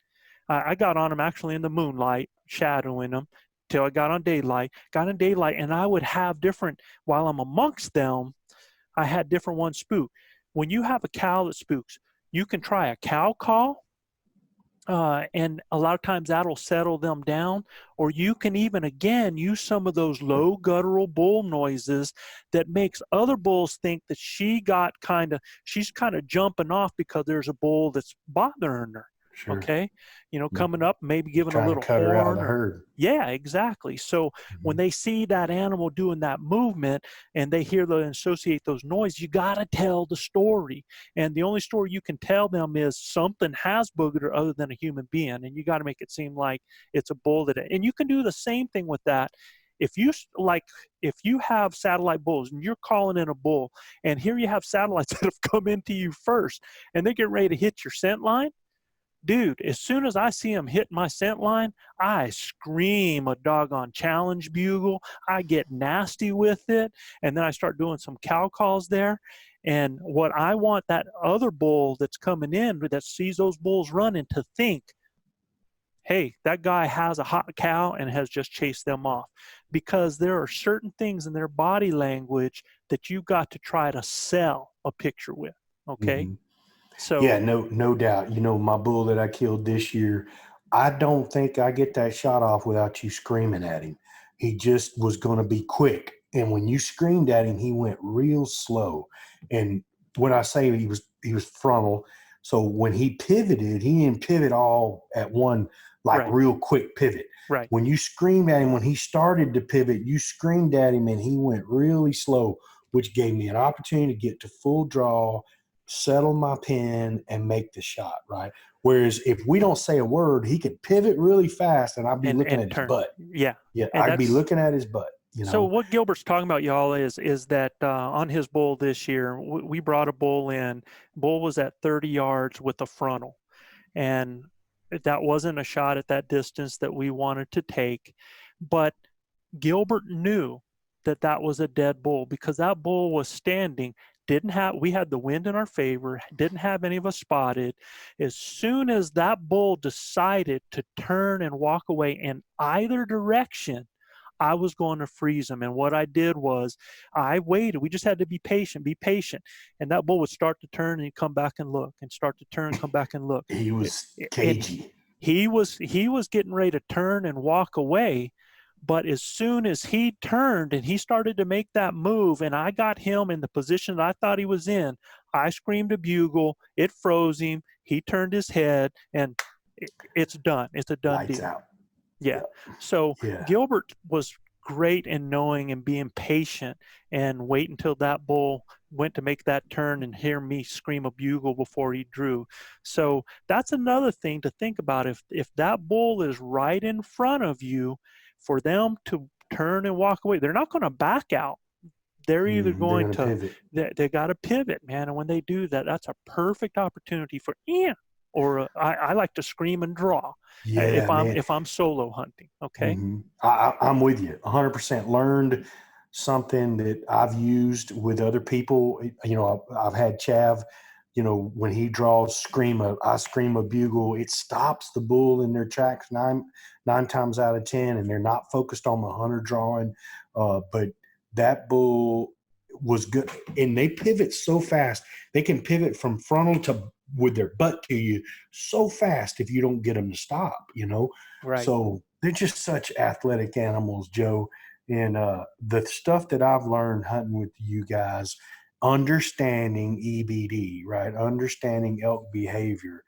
[SPEAKER 3] I got on them actually in the moonlight, shadowing them, till I got in daylight, and I would have different, while I'm amongst them, I had different ones spook. When you have a cow that spooks, you can try a cow call, and a lot of times that'll settle them down, or you can even, again, use some of those low guttural bull noises that makes other bulls think that she's kind of jumping off because there's a bull that's bothering her. Sure. Okay. Coming up, maybe giving a little
[SPEAKER 1] cut
[SPEAKER 3] horn.
[SPEAKER 1] Her out of the herd.
[SPEAKER 3] Yeah, exactly. So when they see that animal doing that movement and they hear and associate those noises, you got to tell the story. And the only story you can tell them is something has boogered her other than a human being. And you got to make it seem like it's a bull and you can do the same thing with that. If you have satellite bulls and you're calling in a bull, and here you have satellites that have come into you first, and they get ready to hit your scent line, dude, as soon as I see them hit my scent line, I scream a doggone challenge bugle. I get nasty with it, and then I start doing some cow calls there. And what I want that other bull that's coming in that sees those bulls running to think, hey, that guy has a hot cow and has just chased them off. Because there are certain things in their body language that you got to try to sell a picture with, okay? Mm-hmm. So
[SPEAKER 1] yeah, no doubt. My bull that I killed this year, I don't think I get that shot off without you screaming at him. He just was going to be quick. And when you screamed at him, he went real slow. And when I say he was frontal, so when he pivoted, he didn't pivot all at one, real quick pivot.
[SPEAKER 3] Right.
[SPEAKER 1] When you screamed at him, when he started to pivot, you screamed at him and he went really slow, which gave me an opportunity to get to full draw, settle my pin, and make the shot, right? Whereas if we don't say a word, he could pivot really fast, and I'd be looking at his butt.
[SPEAKER 3] Yeah.
[SPEAKER 1] I'd be looking at his butt.
[SPEAKER 3] So what Gilbert's talking about, y'all, is that on his bull this year, we brought a bull in. Bull was at 30 yards with a frontal, and that wasn't a shot at that distance that we wanted to take. But Gilbert knew that was a dead bull, because that bull was standing. We had the wind in our favor, didn't have any of us spotted. As soon as that bull decided to turn and walk away in either direction, I was going to freeze him. And what I did was I waited. We just had to be patient. And that bull would start to turn and he'd come back and look, and start to turn, come back and look.
[SPEAKER 1] He was cagey.
[SPEAKER 3] He was getting ready to turn and walk away, But as soon as he turned and he started to make that move, and I got him in the position that I thought he was in, I screamed a bugle. It froze him. He turned his head, and it's done. It's a done
[SPEAKER 1] Lights
[SPEAKER 3] deal.
[SPEAKER 1] out.
[SPEAKER 3] Yeah. So
[SPEAKER 1] Yeah.
[SPEAKER 3] Gilbert was great in knowing and being patient and wait until that bull went to make that turn and hear me scream a bugle before he drew. So that's another thing to think about. If that bull is right in front of you, for them to turn and walk away, they're not going to back out. They're either going to
[SPEAKER 1] pivot.
[SPEAKER 3] They got to pivot, man. And when they do that, that's a perfect opportunity for or I like to scream and draw if I'm solo hunting. Okay.
[SPEAKER 1] I'm with you 100%. Learned something that I've used with other people. You know, I've had Chav, you know, when he draws I scream a bugle, it stops the bull in their tracks nine times out of 10, and they're not focused on the hunter drawing. But that bull was good, and they pivot so fast. They can pivot from frontal to with their butt to you so fast if you don't get them to stop, you know?
[SPEAKER 3] Right.
[SPEAKER 1] So they're just such athletic animals, Joe. And the stuff that I've learned hunting with you guys, understanding EBD, right? Understanding elk behavior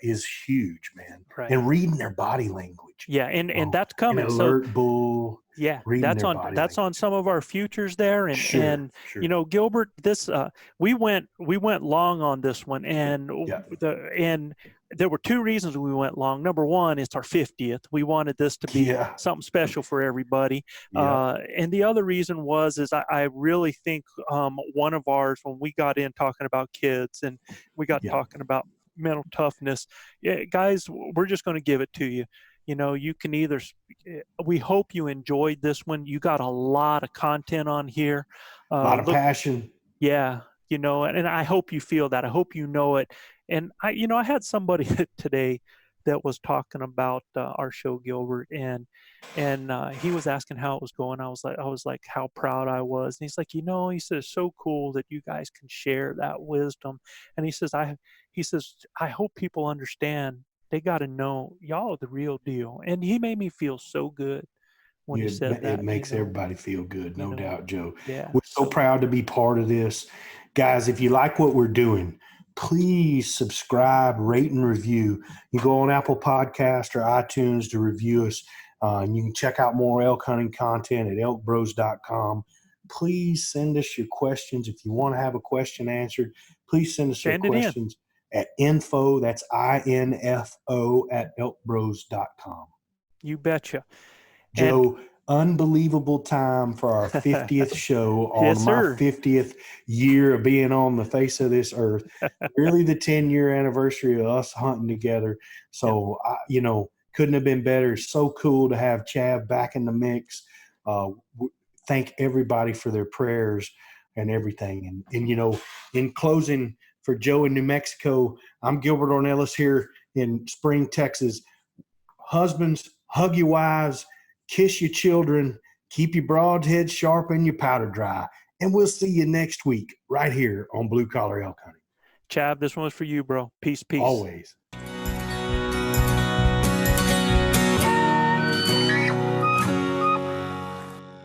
[SPEAKER 1] is huge, man.
[SPEAKER 3] Right.
[SPEAKER 1] And reading their body language.
[SPEAKER 3] Yeah, and that's coming.
[SPEAKER 1] An alert bull.
[SPEAKER 3] Yeah,
[SPEAKER 1] Reading
[SPEAKER 3] that's on some of our futures there, and
[SPEAKER 1] sure.
[SPEAKER 3] You know, Gilbert, this we went long on this one, and there were two reasons we went long. Number one, it's our 50th. We wanted this to be something special for everybody, and the other reason is I really think one of ours, when we got in talking about kids and we got talking about mental toughness, guys, we're just going to give it to you. You know, you can we hope you enjoyed this one. You got a lot of content on here.
[SPEAKER 1] A lot of passion.
[SPEAKER 3] Yeah. You know, and I hope you feel that. I hope you know it. And I had somebody today that was talking about our show, Gilbert, and he was asking how it was going. I was like how proud I was. And he's like, he said, it's so cool that you guys can share that wisdom. And he says, I hope people understand. They got to know y'all are the real deal. And he made me feel so good when he said that.
[SPEAKER 1] It makes everybody feel good, no doubt, Joe.
[SPEAKER 3] Yeah.
[SPEAKER 1] We're so proud to be part of this. Guys, if you like what we're doing, please subscribe, rate, and review. You go on Apple Podcast or iTunes to review us. And you can check out more elk hunting content at ElkBros.com. Please send us your questions. If you want to have a question answered, please send us your questions at info, that's INFO, at ElkBros.com.
[SPEAKER 3] You betcha.
[SPEAKER 1] Joe, unbelievable time for our 50th show on my 50th year of being on the face of this earth. Really the 10-year anniversary of us hunting together. So, couldn't have been better. So cool to have Chav back in the mix. Thank everybody for their prayers and everything. And in closing, for Joe in New Mexico, I'm Gilbert Ornelas here in Spring, Texas. Husbands, hug your wives, kiss your children, keep your broadhead sharp and your powder dry. And we'll see you next week right here on Blue Collar Elk Hunting.
[SPEAKER 3] Chav, this one was for you, bro. Peace, peace.
[SPEAKER 1] Always.